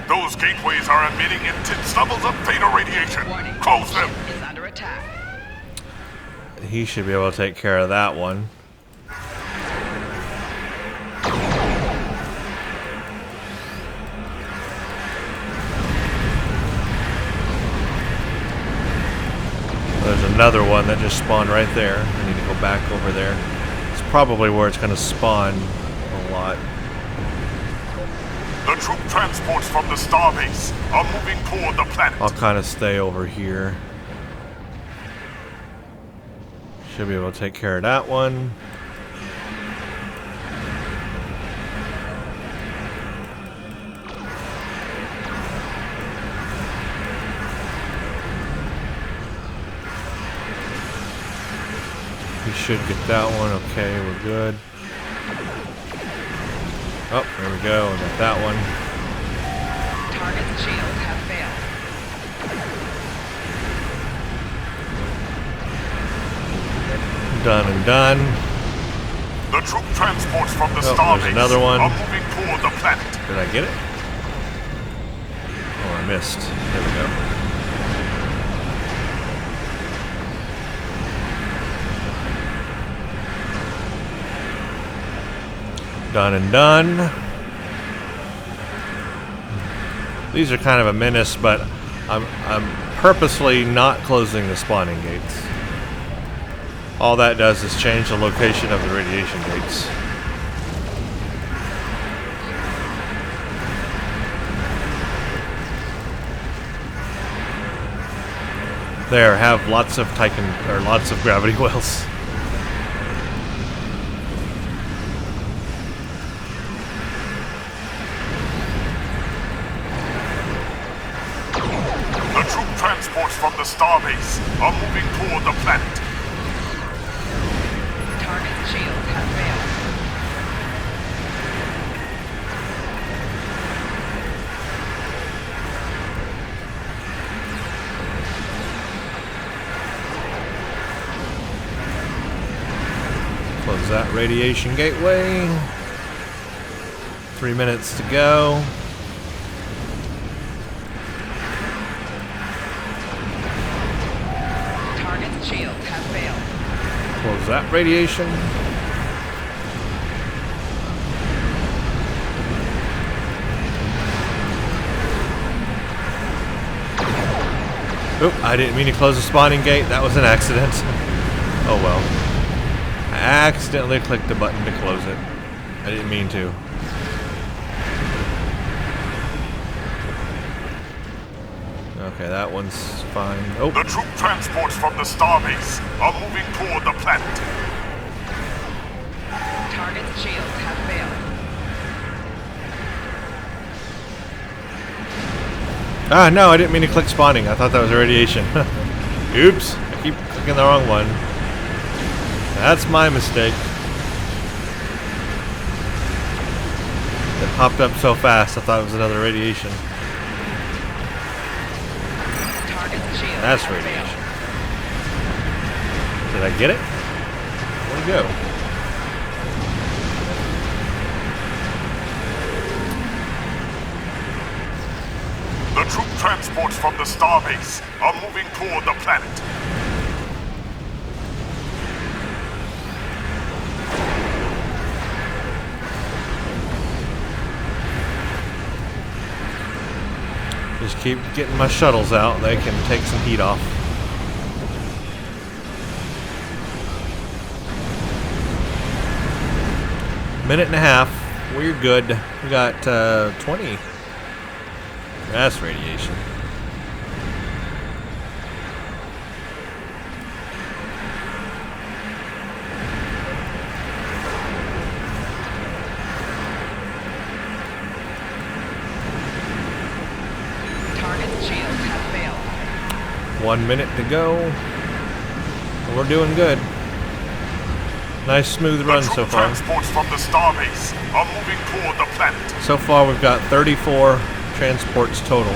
Those gateways are emitting intense levels of theta radiation. Warning, Close them. ship is under attack. He should be able to take care of that one. another one that just spawned right there. I need to go back over there. It's probably where it's going to spawn a lot. The troop transports from the starbase are moving toward the planet. I'll kind of stay over here. Should be able to take care of that one. We should get that one. Okay, we're good. Oh, there we go. We got that one. Target's shields have failed. Done and done. The troop transports from the Oh, starbase there's another one. are moving toward the planet. Did I get it? Oh, I missed. There we go. Done and done. These are kind of a menace, but I'm purposely not closing the spawning gates. All that does is change the location of the radiation gates. There, have lots of lots of gravity wells. The troop transports from the starbase are moving toward the planet. Target's shields have failed. Close that radiation gateway. 3 minutes to go. Target's shields have failed. Close that radiation. Oop, I didn't mean to close the spawning gate. That was an accident. Oh well. I accidentally clicked the button to close it. I didn't mean to. Okay, that one's fine. Oh, The troop transports from the starbase are moving toward the planet. Target's shields have failed. ah, no, I didn't mean to click spawning. I thought that was a radiation. Oops, I keep clicking the wrong one. That's my mistake. It popped up so fast, I thought it was another radiation. Target's shields That's have radiation. failed. Did I get it? Where'd it go? The troop transports from the starbase are moving toward the planet. Just keep getting my shuttles out. They can take some heat off. Minute and a half. We're good. We got 20. That's radiation. Target's shields have failed. 1 minute to go. We're doing good. Nice smooth run so far. Transports from the starbase are moving toward the planet. So far we've got 34 transports total.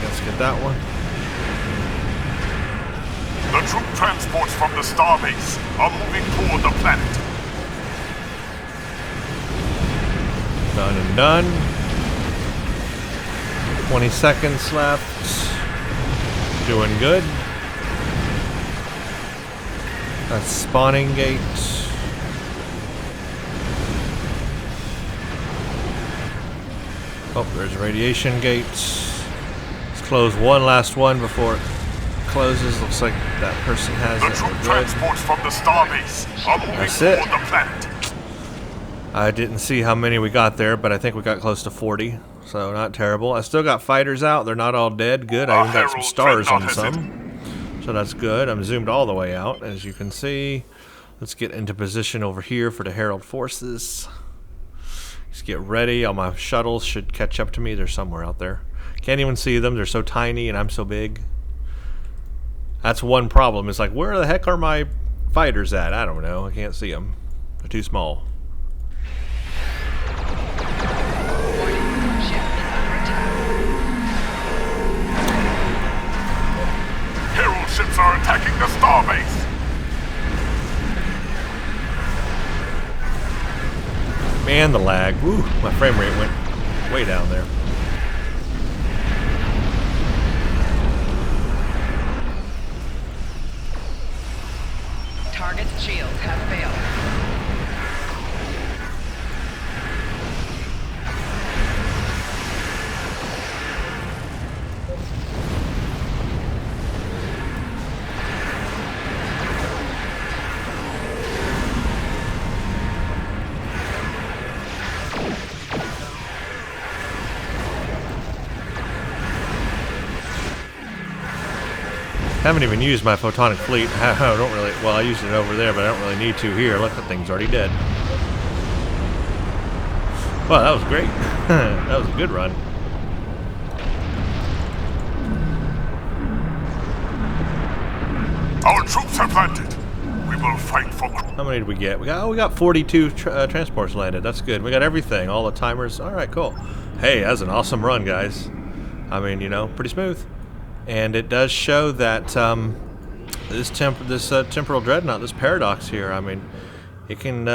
Let's get that one. The troop transports from the starbase are moving toward the planet. Done and done. 20 seconds left. Doing good. That's spawning gate. Oh, there's radiation gates. Let's close one last one before it closes. Looks like that person has The it. troop We're good. transports from the starbase are moving That's it. toward the planet. I didn't see how many we got there, but I think we got close to 40. So not terrible. I still got fighters out. They're not all dead. Good. I even got some stars on some. So that's good. I'm zoomed all the way out, as you can see. Let's get into position over here for the Herald forces. Just get ready. All my shuttles should catch up to me. They're somewhere out there. Can't even see them. They're so tiny and I'm so big. That's one problem. It's like, where the heck are my fighters at? I don't know. I can't see them. They're too small. Herald ships are attacking the starbase. Man, the lag. Woo, my frame rate went way down there. Target's shields have failed. Haven't even used my photonic fleet. I don't really. Well, I used it over there, but I don't really need to here. Look, that thing's already dead. Well, that was great. That was a good run. Our troops have landed. We will fight for. How many did we get? We got 42 transports landed. That's good. We got everything. All the timers. All right, cool. Hey, that's an awesome run, guys. I mean, you know, pretty smooth. And it does show that this Temporal Dreadnought, this Paradox here, I mean, it can,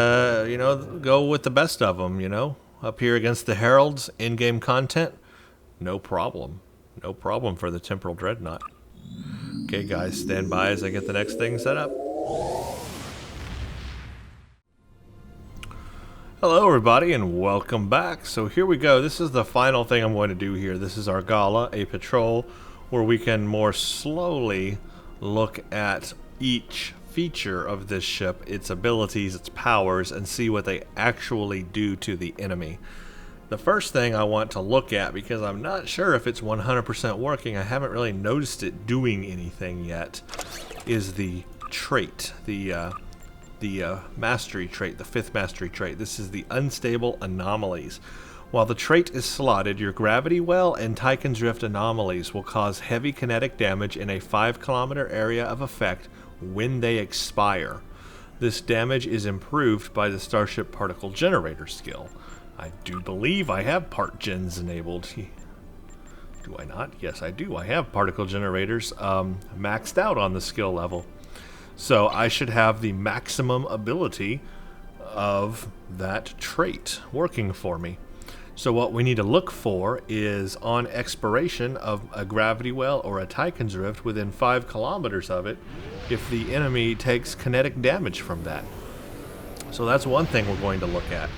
you know, go with the best of them, you know. Up here against the Heralds, in-game content, no problem. No problem for the Temporal Dreadnought. Okay, guys, stand by as I get the next thing set up. Hello, everybody, and welcome back. So here we go. This is the final thing I'm going to do here. This is our gala, a patrol, where we can more slowly look at each feature of this ship, its abilities, its powers, and see what they actually do to the enemy. The first thing I want to look at, because I'm not sure if it's 100% working, I haven't really noticed it doing anything yet, is the trait, the mastery trait, the 5th mastery trait. This is the unstable anomalies. While the trait is slotted, your gravity well and Tychon drift anomalies will cause heavy kinetic damage in a 5-kilometer area of effect when they expire. This damage is improved by the Starship Particle Generator skill. I do believe I have part gens enabled. Do I not? Yes, I do. I have particle generators maxed out on the skill level. So I should have the maximum ability of that trait working for me. So what we need to look for is on expiration of a gravity well or a Tychon drift within 5 kilometers of it, if the enemy takes kinetic damage from that. So that's one thing we're going to look at.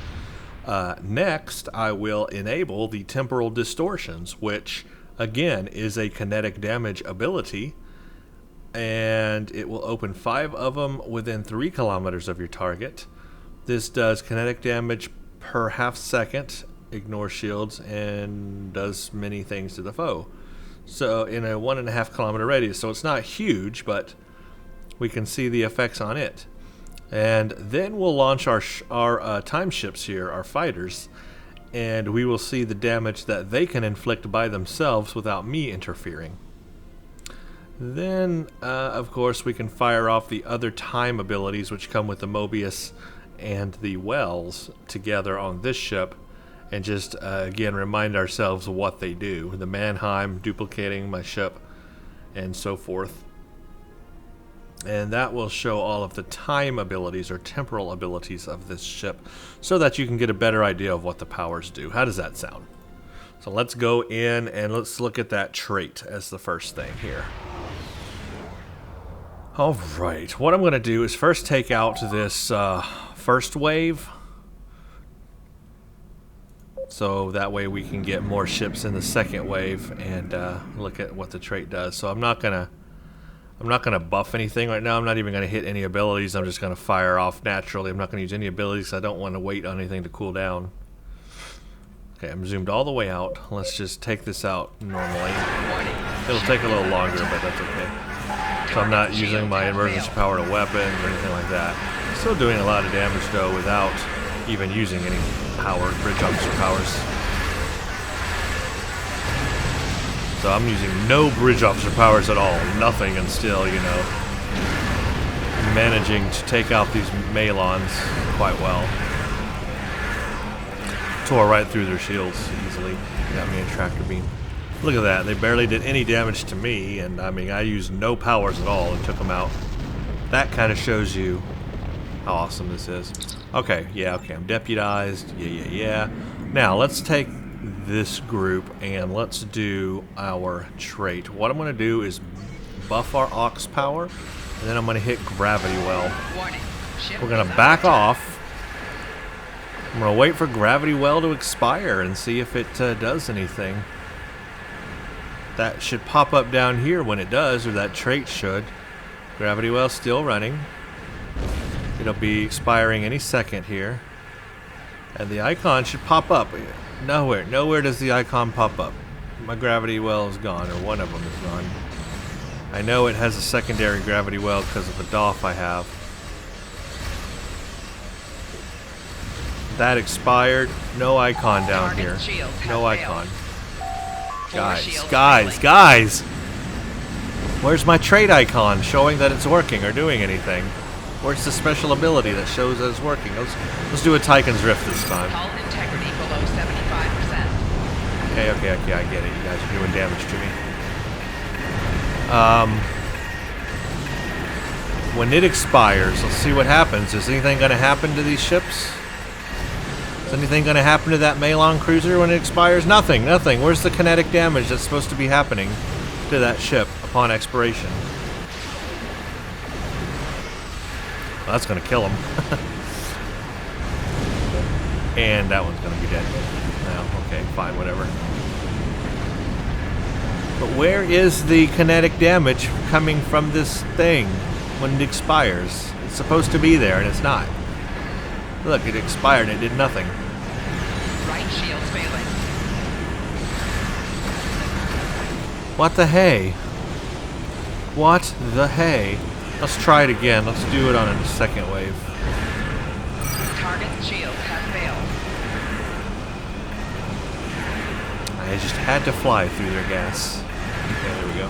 Next, I will enable the temporal distortions, which again is a kinetic damage ability, and it will open 5 of them within 3 kilometers of your target. This does kinetic damage per half second, ignore shields, and does many things to the foe. So in a 1.5 kilometer radius, so it's not huge, but we can see the effects on it. And then we'll launch our time ships here, our fighters, and we will see the damage that they can inflict by themselves without me interfering. Then, of course, we can fire off the other time abilities which come with the Mobius and the Wells together on this ship, and just, again, remind ourselves what they do. The Mannheim, duplicating my ship, and so forth. And that will show all of the time abilities or temporal abilities of this ship so that you can get a better idea of what the powers do. How does that sound? So let's go in and let's look at that trait as the first thing here. Alright, what I'm going to do is first take out this first wave. So that way we can get more ships in the second wave and look at what the trait does. So I'm not gonna buff anything right now. I'm not even gonna hit any abilities. I'm just gonna fire off naturally. I'm not gonna use any abilities 'cause I don't want to wait on anything to cool down. Okay, I'm zoomed all the way out. Let's just take this out normally. It'll take a little longer, but that's okay. So I'm not using my emergency power to weapon or anything like that. Still doing a lot of damage though without even using any power, bridge officer powers. So I'm using no bridge officer powers at all, nothing, and still, you know, managing to take out these Malons quite well. Tore right through their shields easily. Got me a tractor beam. Look at that, they barely did any damage to me, and I mean, I used no powers at all and took them out. That kind of shows you how awesome this is. Okay, I'm deputized. Yeah. Now, let's take this group and let's do our trait. What I'm going to do is buff our aux power, and then I'm going to hit gravity well. We're going to back off. I'm going to wait for gravity well to expire and see if it does anything. That should pop up down here when it does, or that trait should. Gravity well still running. It'll be expiring any second here. And the icon should pop up. Nowhere does the icon pop up. My gravity well is gone, or one of them is gone. I know it has a secondary gravity well because of the DOF I have. That expired. No icon down here. No icon. Guys! Where's my trait icon showing that it's working or doing anything? Where's the special ability that shows that it's working? Let's do a Tychon's Rift this time. Hull integrity below 75%. Okay, I get it. You guys are doing damage to me. When it expires, let's see what happens. Is anything going to happen to these ships? Is anything going to happen to that Malon cruiser when it expires? Nothing. Where's the kinetic damage that's supposed to be happening to that ship upon expiration? Well, that's going to kill him. And that one's going to be dead. No, okay, fine, whatever. But where is the kinetic damage coming from this thing when it expires? It's supposed to be there, and it's not. Look, it expired and it did nothing. Right shield's failing. What the hey? What the hey? Let's try it again. Let's do it on a second wave. Target's shield has failed. I just had to fly through their gas. Okay, there we go.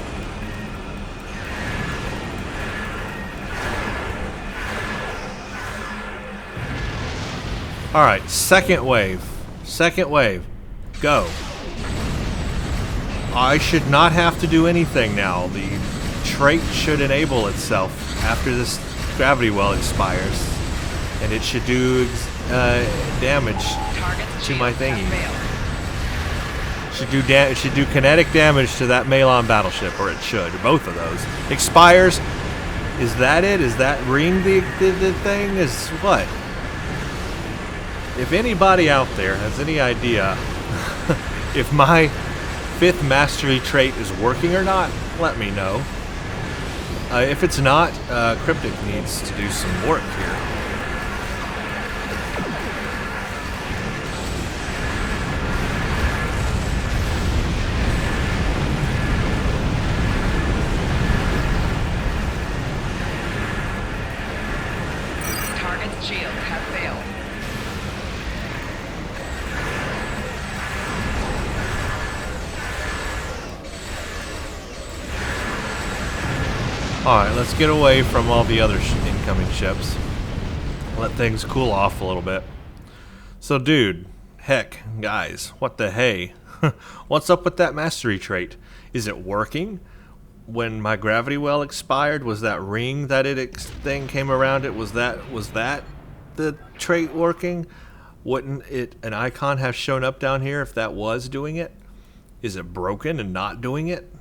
Alright, second wave. Second wave. Go. I should not have to do anything now. The trait should enable itself after this gravity well expires. And it should do damage to my thingy. It should do kinetic damage to that Malon battleship, or it should, or both of those. Expires. Is that it? Is that ring the thing? Is what? If anybody out there has any idea if my 5th mastery trait is working or not, let me know. If it's not, Cryptic needs to do some work here. Target's shield has failed. Alright, let's get away from all the other incoming ships. Let things cool off a little bit. So, dude, heck, guys, what the hey? What's up with that mastery trait? Is it working? When my gravity well expired, was that ring that thing came around it? Was that the trait working? Wouldn't an icon have shown up down here if that was doing it? Is it broken and not doing it?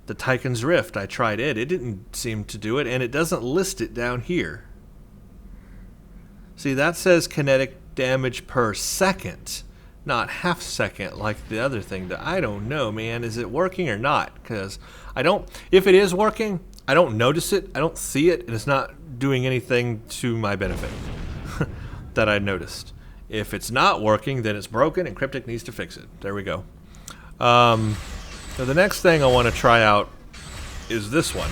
The Tychon's Rift, I tried it. It didn't seem to do it, and it doesn't list it down here. See, that says kinetic damage per second, not half second like the other thing. I don't know, man. Is it working or not? Because I don't. If it is working, I don't notice it. I don't see it, and it's not doing anything to my benefit that I noticed. If it's not working, then it's broken, and Cryptic needs to fix it. There we go. So the next thing I want to try out is this one.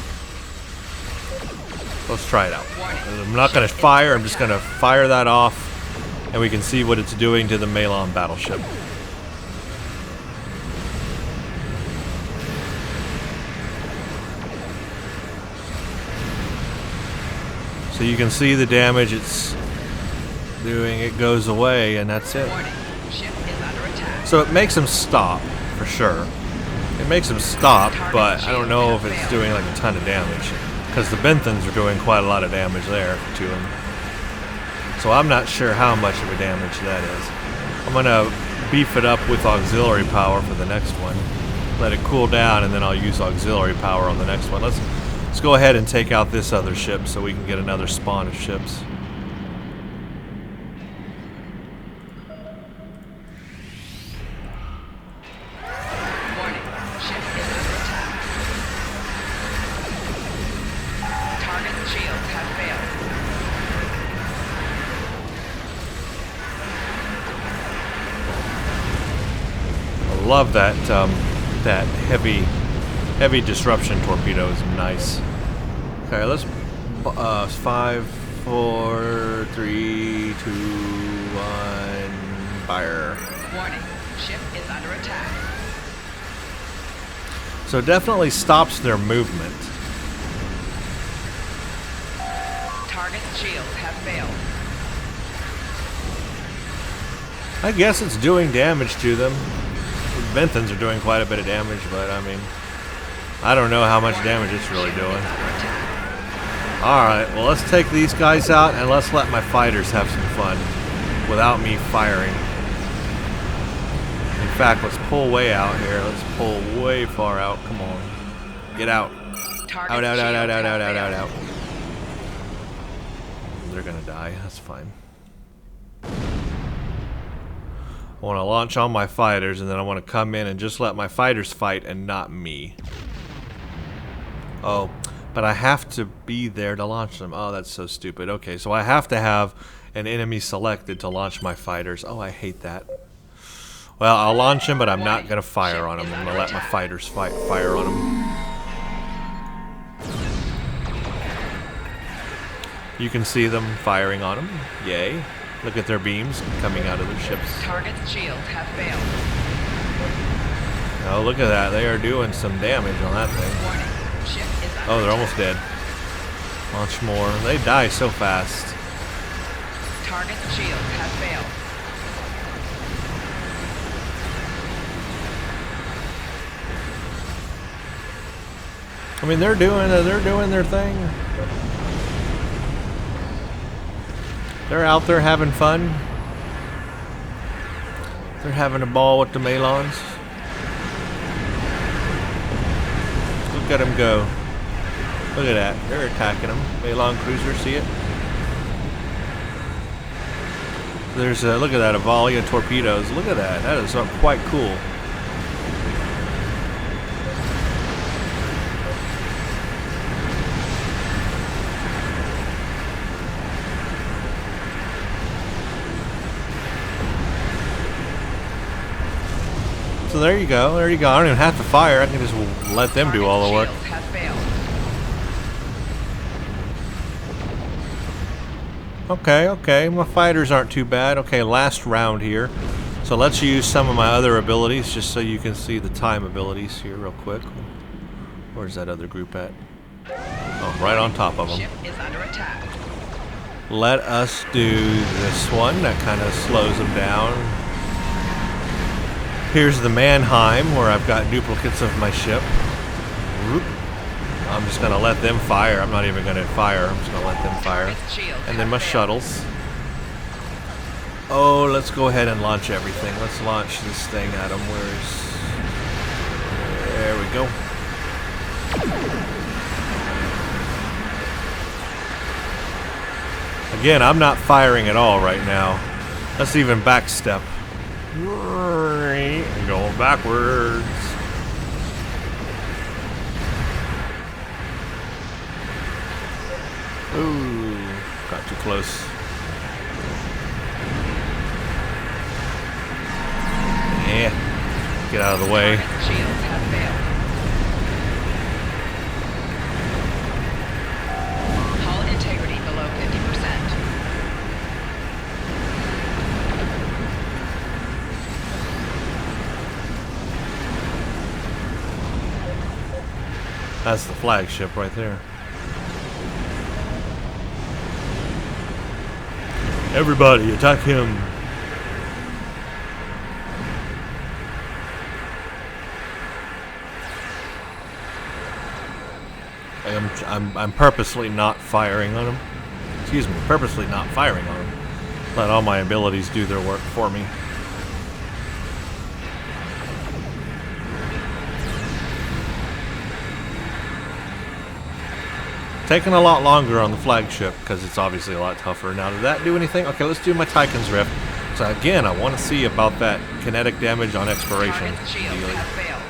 Let's try it out. I'm not going to fire. I'm just going to fire that off, and we can see what it's doing to the Malon battleship. So you can see the damage it's doing. It goes away, and that's it. So it makes him stop, for sure. It makes him stop, but I don't know if it's doing like a ton of damage, because the Benthans are doing quite a lot of damage there to him. So I'm not sure how much of a damage that is. I'm going to beef it up with auxiliary power for the next one. Let it cool down, and then I'll use auxiliary power on the next one. Let's go ahead and take out this other ship so we can get another spawn of ships. Warning, ship is under attack. Target shields have failed. I love that that heavy disruption torpedo is nice. Okay, let's 5, 4, 3, 2, 1, fire. Warning, ship is under attack. So it definitely stops their movement. Target shields have failed. I guess it's doing damage to them. The Benthans are doing quite a bit of damage, but I mean, I don't know how much damage it's really doing. Alright, well, let's take these guys out and let's let my fighters have some fun without me firing. In fact, let's pull way out here. Let's pull way far out. Come on. Get out. Out. They're gonna die. That's fine. I want to launch on my fighters, and then I want to come in and just let my fighters fight and not me. Oh, but I have to be there to launch them. Oh, that's so stupid. Okay, so I have to have an enemy selected to launch my fighters. Oh, I hate that. Well, I'll launch him, but I'm not going to fire on him. I'm going to let my fighters fire on him. You can see them firing on him. Yay. Look at their beams coming out of their ships. Target's shields have failed. Oh, look at that. They are doing some damage on that thing. Warning, ship is under Oh, they're attack. almost dead. Launch more. They die so fast. Target's shields have failed. I mean, they're doing their thing. They're out there having fun. They're having a ball with the Malons. Look at them go. Look at that. They're attacking them. Malon cruiser, see it? There's a, look at that, a volley of torpedoes. Look at that. That is quite cool. So there you go. There you go. I don't even have to fire. I can just let them do all the work. Shields have failed. Okay. My fighters aren't too bad. Okay, last round here. So let's use some of my other abilities just so you can see the time abilities here real quick. Where's that other group at? Oh, right on top of them. Ship is under attack. Let us do this one. That kind of slows them down. Here's the Mannheim, where I've got duplicates of my ship. Whoop. I'm just going to let them fire. I'm not even going to fire. I'm just going to let them fire. And then my shuttles. Oh, let's go ahead and launch everything. Let's launch this thing at them. There we go. Again, I'm not firing at all right now. Let's even backstep. Going backwards. Ooh, got too close. Yeah, get out of the way. Target shields have failed. Hull integrity below 50%. That's the flagship right there. Everybody, attack him! I'm purposely not firing on him. Excuse me, purposely not firing on him. Let all my abilities do their work for me. Taking a lot longer on the flagship because it's obviously a lot tougher. Now, did that do anything? Okay, let's do my Tychon's Rift. So again, I want to see about that kinetic damage on expiration. Target shields have failed.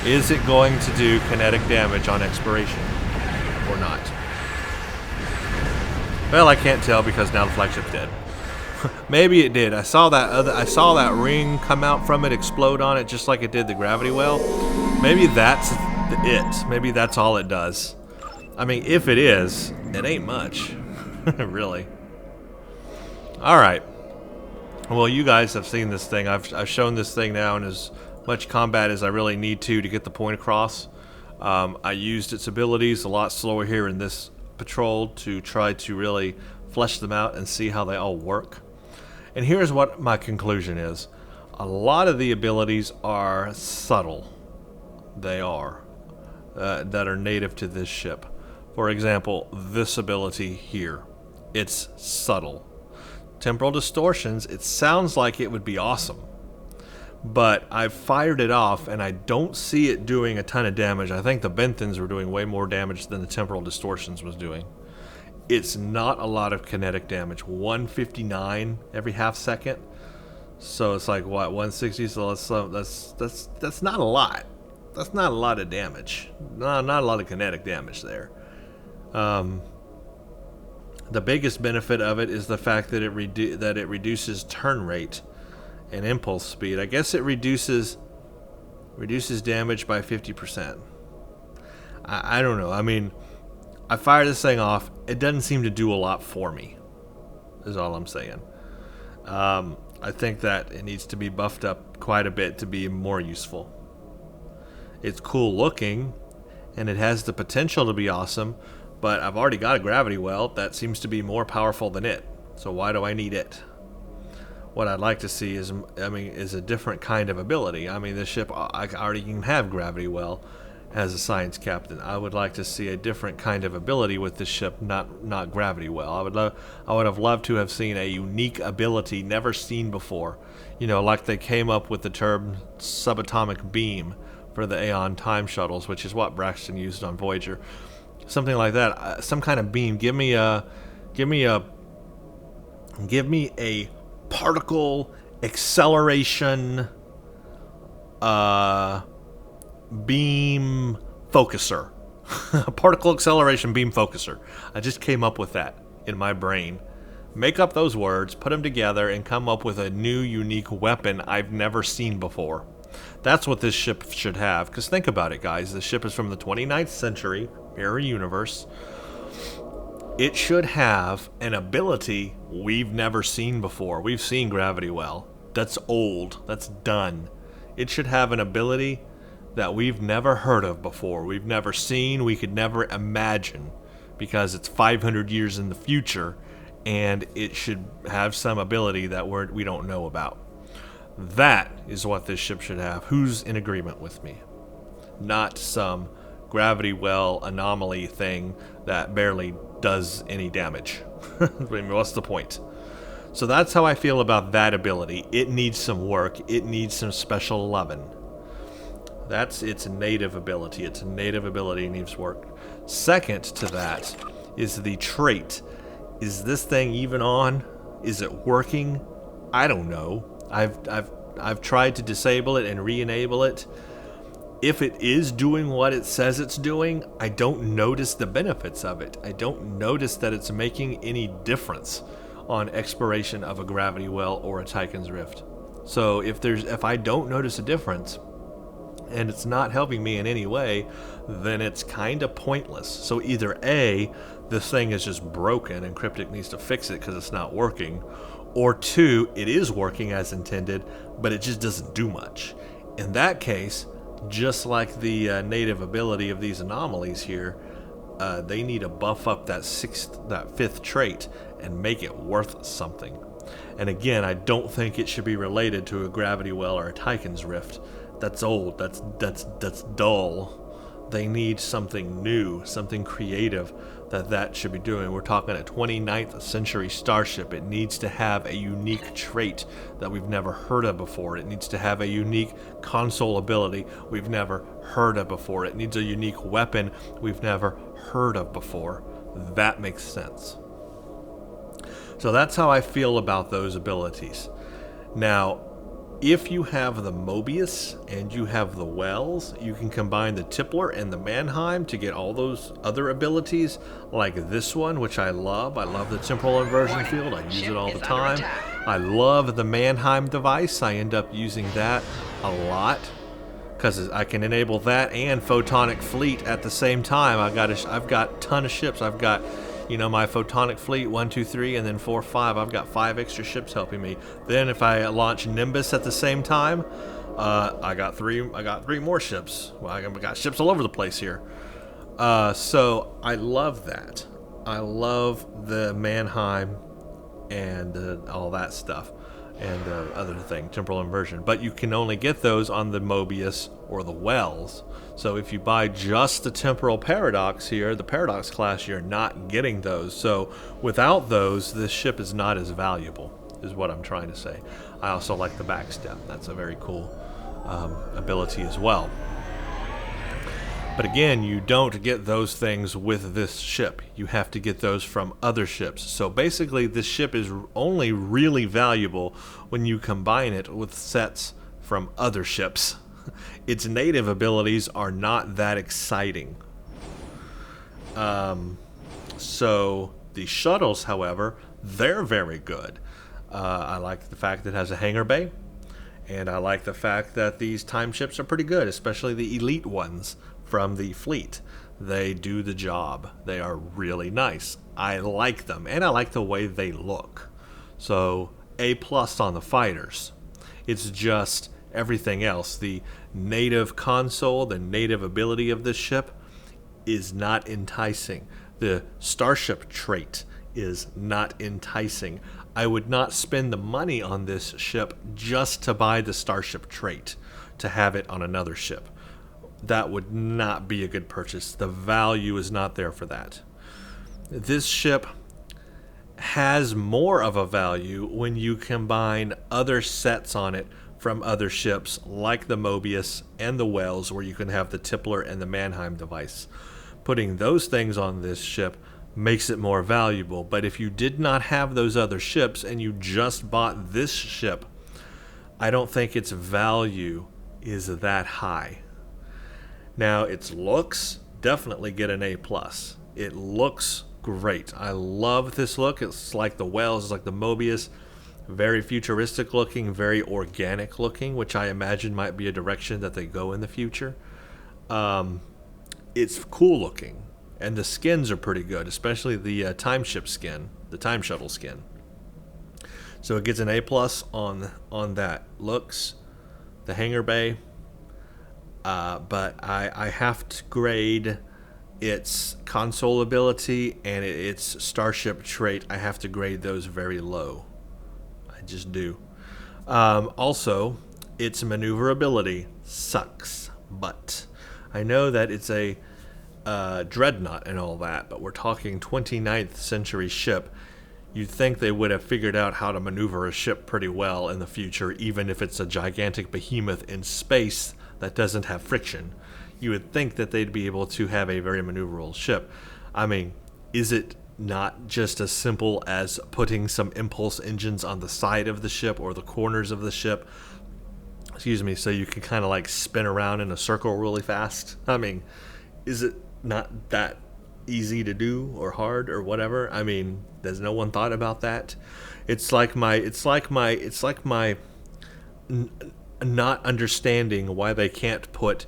Is it going to do kinetic damage on expiration or not? Well, I can't tell because now the flagship's dead. Maybe it did. I saw that ring come out from it, explode on it, just like it did the gravity well. Maybe that's it. Maybe that's all it does. I mean, if it is, it ain't much. Really. Alright. Well, you guys have seen this thing. I've shown this thing now in as much combat as I really need to get the point across. I used its abilities a lot slower here in this patrol to try to really flesh them out and see how they all work. And here's what my conclusion is. A lot of the abilities are subtle. They are. That are native to this ship. For example, this ability here. It's subtle. Temporal distortions, it sounds like it would be awesome. But I've fired it off and I don't see it doing a ton of damage. I think the Benthans were doing way more damage than the temporal distortions was doing. It's not a lot of kinetic damage. 159 every half second. So it's like what, 160? So that's not a lot. That's not a lot of damage. Not a lot of kinetic damage there. The biggest benefit of it is the fact that it reduces turn rate and impulse speed. I guess it reduces damage by 50%. I don't know. I mean, I fired this thing off. It doesn't seem to do a lot for me, is all I'm saying. I think that it needs to be buffed up quite a bit to be more useful. It's cool looking, and it has the potential to be awesome, but I've already got a gravity well that seems to be more powerful than it. So why do I need it? What I'd like to see is a different kind of ability. I mean, this ship, I already can have gravity well as a science captain. I would like to see a different kind of ability with this ship, not gravity well. I would have loved to have seen a unique ability never seen before. You know, like they came up with the term subatomic beam for the Aeon time shuttles, which is what Braxton used on Voyager. Something like that. Some kind of beam. Give me a particle acceleration beam focuser. A particle acceleration beam focuser. I just came up with that in my brain. Make up those words, put them together, and come up with a new, unique weapon I've never seen before. That's what this ship should have. Because think about it, guys. This ship is from the 29th century, mirror universe. It should have an ability we've never seen before. We've seen gravity well. That's old. That's done. It should have an ability that we've never heard of before. We've never seen. We could never imagine. Because it's 500 years in the future. And it should have some ability that we don't know about. That is what this ship should have. Who's in agreement with me? Not some gravity well anomaly thing that barely does any damage. I mean, what's the point? So that's how I feel about that ability. It needs some work. It needs some special loving. That's its native ability. Its native ability needs work. Second to that is the trait. Is this thing even on? Is it working? I don't know. I've I've tried to disable it and re-enable it. If it is doing what it says it's doing, I don't notice the benefits of it. I don't notice that it's making any difference on exploration of a gravity well or a Tychon's Rift. So if I don't notice a difference and it's not helping me in any way, then it's kind of pointless. So either A, this thing is just broken and Cryptic needs to fix it because it's not working, or 2, it is working as intended, but it just doesn't do much. In that case, just like the native ability of these anomalies here, they need to buff up that 5th trait and make it worth something. And again, I don't think it should be related to a gravity well or a Tychon's Rift. That's old. That's dull. They need something new, something creative that should be doing. We're talking a 29th century starship. It needs to have a unique trait that we've never heard of before. It needs to have a unique console ability we've never heard of before. It needs a unique weapon we've never heard of before. That makes sense. So that's how I feel about those abilities. Now, if you have the Mobius and you have the Wells, you can combine the Tippler and the Mannheim to get all those other abilities, like this one, which I love. I love the Temporal Inversion Field. I use it all the time. I love the Mannheim device. I end up using that a lot because I can enable that and Photonic Fleet at the same time. I've got a ton of ships. I've got, my Photonic Fleet 1, 2, 3, and then 4, 5. I've got 5 extra ships helping me. Then if I launch Nimbus at the same time, I got three more ships. Well, I got ships all over the place here. So I love that. I love the Mannheim and all that stuff. And other thing, temporal inversion. But you can only get those on the Mobius or the Wells. So if you buy just the temporal paradox here, the paradox class, you're not getting those. So without those, this ship is not as valuable, is what I'm trying to say. I also like the backstep. That's a very cool ability as well. But again, you don't get those things with this ship. You have to get those from other ships. So basically, this ship is only really valuable when you combine it with sets from other ships. Its native abilities are not that exciting. So the shuttles, however, they're very good. I like the fact that it has a hangar bay. And I like the fact that these time ships are pretty good, especially the elite ones from the fleet. They do the job. They are really nice. I like them, and I like the way they look. So A+ on the fighters. It's just everything else. The native console, the native ability of this ship is not enticing. The starship trait is not enticing. I would not spend the money on this ship just to buy the starship trait, to have it on another ship. That would not be a good purchase. The value is not there for that. This ship has more of a value when you combine other sets on it from other ships, like the Mobius and the Wells, where you can have the Tippler and the Mannheim device. Putting those things on this ship makes it more valuable. But if you did not have those other ships and you just bought this ship, I don't think its value is that high. Now, its looks definitely get an A+. It looks great. I love this look. It's like the Wells, it's like the Mobius. Very futuristic looking, very organic looking, which I imagine might be a direction that they go in the future. It's cool looking, and the skins are pretty good, especially the time ship skin, the time shuttle skin. So it gets an A+ on that. Looks, the hangar bay. But I have to grade its console ability and its starship trait. I have to grade those very low. I just do. Also, its maneuverability sucks. But I know that it's a dreadnought and all that, but we're talking 29th century ship. You'd think they would have figured out how to maneuver a ship pretty well in the future, even if it's a gigantic behemoth in space that doesn't have friction. You would think that they'd be able to have a very maneuverable ship. I mean, is it not just as simple as putting some impulse engines on the side of the ship or the corners of the ship, excuse me, so you can kind of like spin around in a circle really fast. I mean, is it not that easy to do or hard or whatever? I mean, there's no one thought about that. It's like my not understanding why they can't put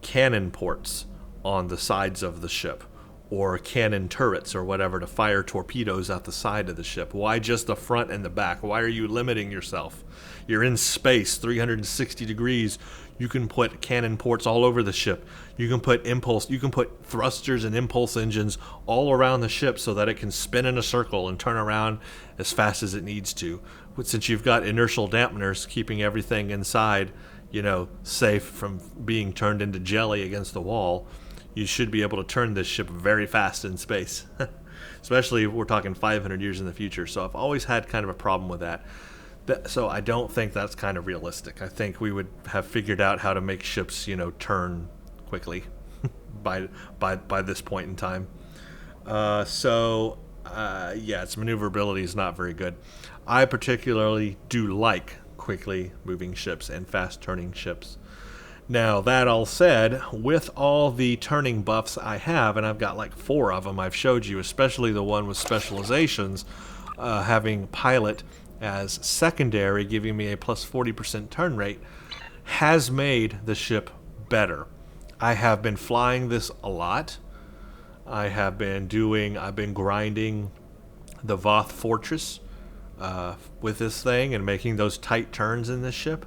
cannon ports on the sides of the ship, or cannon turrets or whatever to fire torpedoes out the side of the ship. Why just the front and the back? Why are you limiting yourself? You're in space, 360 degrees. You can put cannon ports all over the ship. You can put thrusters and impulse engines all around the ship so that it can spin in a circle and turn around as fast as it needs to. But since you've got inertial dampeners keeping everything inside, safe from being turned into jelly against the wall, you should be able to turn this ship very fast in space. Especially if we're talking 500 years in the future. So I've always had kind of a problem with that. So I don't think that's kind of realistic. I think we would have figured out how to make ships, turn quickly by this point in time. Its maneuverability is not very good. I particularly do like quickly moving ships and fast turning ships. Now, that all said, with all the turning buffs I have, and I've got like 4 of them I've showed you, especially the one with specializations, having pilot as secondary, giving me a plus 40% turn rate, has made the ship better. I have been flying this a lot. I've been grinding the Voth Fortress with this thing and making those tight turns in this ship,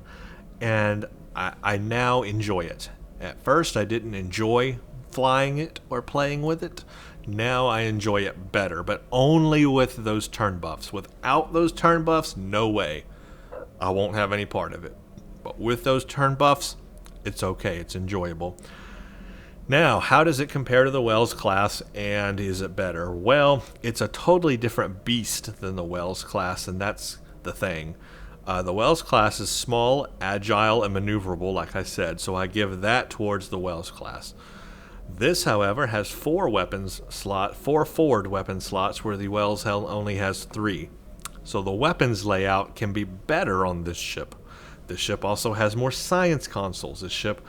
and I now enjoy it. At first, I didn't enjoy flying it or playing with it. Now I enjoy it better, but only with those turn buffs. Without those turn buffs, no way. I won't have any part of it. But with those turn buffs, it's okay. It's enjoyable. Now, how does it compare to the Wells class, and is it better? Well, it's a totally different beast than the Wells class, and that's the thing. The Wells class is small, agile, and maneuverable, like I said, so I give that towards the Wells class. This, however, has 4 forward weapon slots, where the Wells only has 3. So the weapons layout can be better on this ship. This ship also has more science consoles. This ship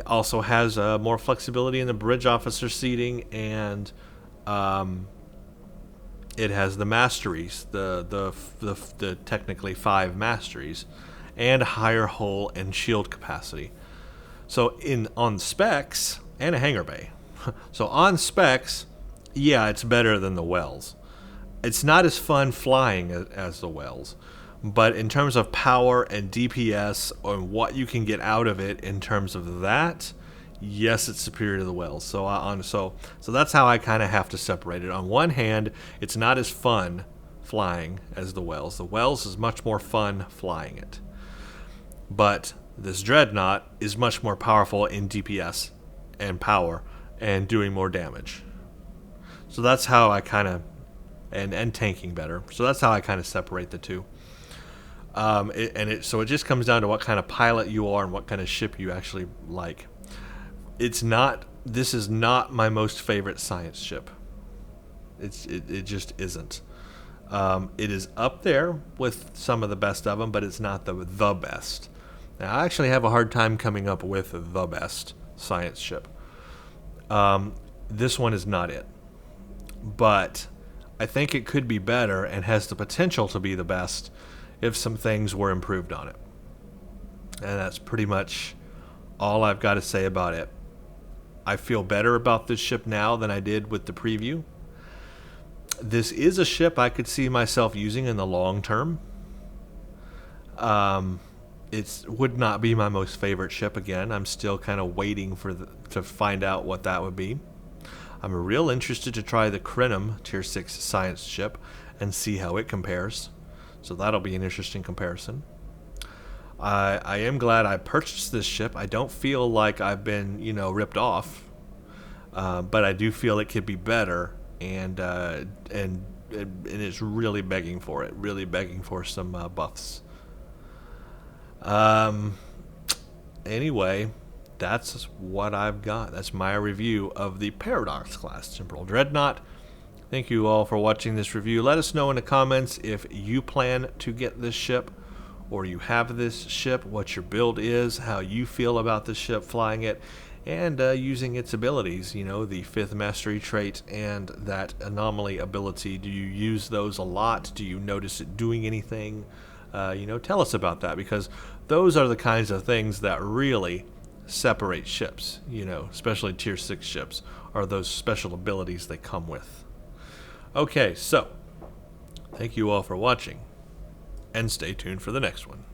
also has more flexibility in the bridge officer seating, and it has the masteries, the technically 5 masteries, and higher hull and shield capacity. So on specs, and a hangar bay. So on specs, yeah, it's better than the Wells. It's not as fun flying as the Wells, but in terms of power and DPS and what you can get out of it in terms of that, yes, it's superior to the Wells. So that's how I kind of have to separate it. On one hand, it's not as fun flying as the Wells. The Wells is much more fun flying it. But this Dreadnought is much more powerful in DPS and power and doing more damage. So that's how I kind of, and tanking better. So that's how I kind of separate the two. So it just comes down to what kind of pilot you are and what kind of ship you actually like. This is not my most favorite science ship. It just isn't. It is up there with some of the best of them, but it's not the best. Now, I actually have a hard time coming up with the best science ship. This one is not it. But I think it could be better and has the potential to be the best if some things were improved on it. And that's pretty much all I've got to say about it. I feel better about this ship now than I did with the preview. This is a ship I could see myself using in the long term. It would not be my most favorite ship again. I'm still kind of waiting to find out what that would be. I'm real interested to try the Krenim Tier 6 science ship and see how it compares. So that'll be an interesting comparison. I am glad I purchased this ship. I don't feel like I've been, ripped off. But I do feel it could be better, and it's really begging for it. Really begging for some buffs. Anyway, that's what I've got. That's my review of the Paradox class Temporal Dreadnought. Thank you all for watching this review. Let us know in the comments if you plan to get this ship or you have this ship, what your build is, how you feel about the ship, flying it, and using its abilities, the 5th mastery trait and that anomaly ability. Do you use those a lot? Do you notice it doing anything? Tell us about that, because those are the kinds of things that really separate ships, especially tier 6 ships, are those special abilities they come with. Okay, so thank you all for watching, and stay tuned for the next one.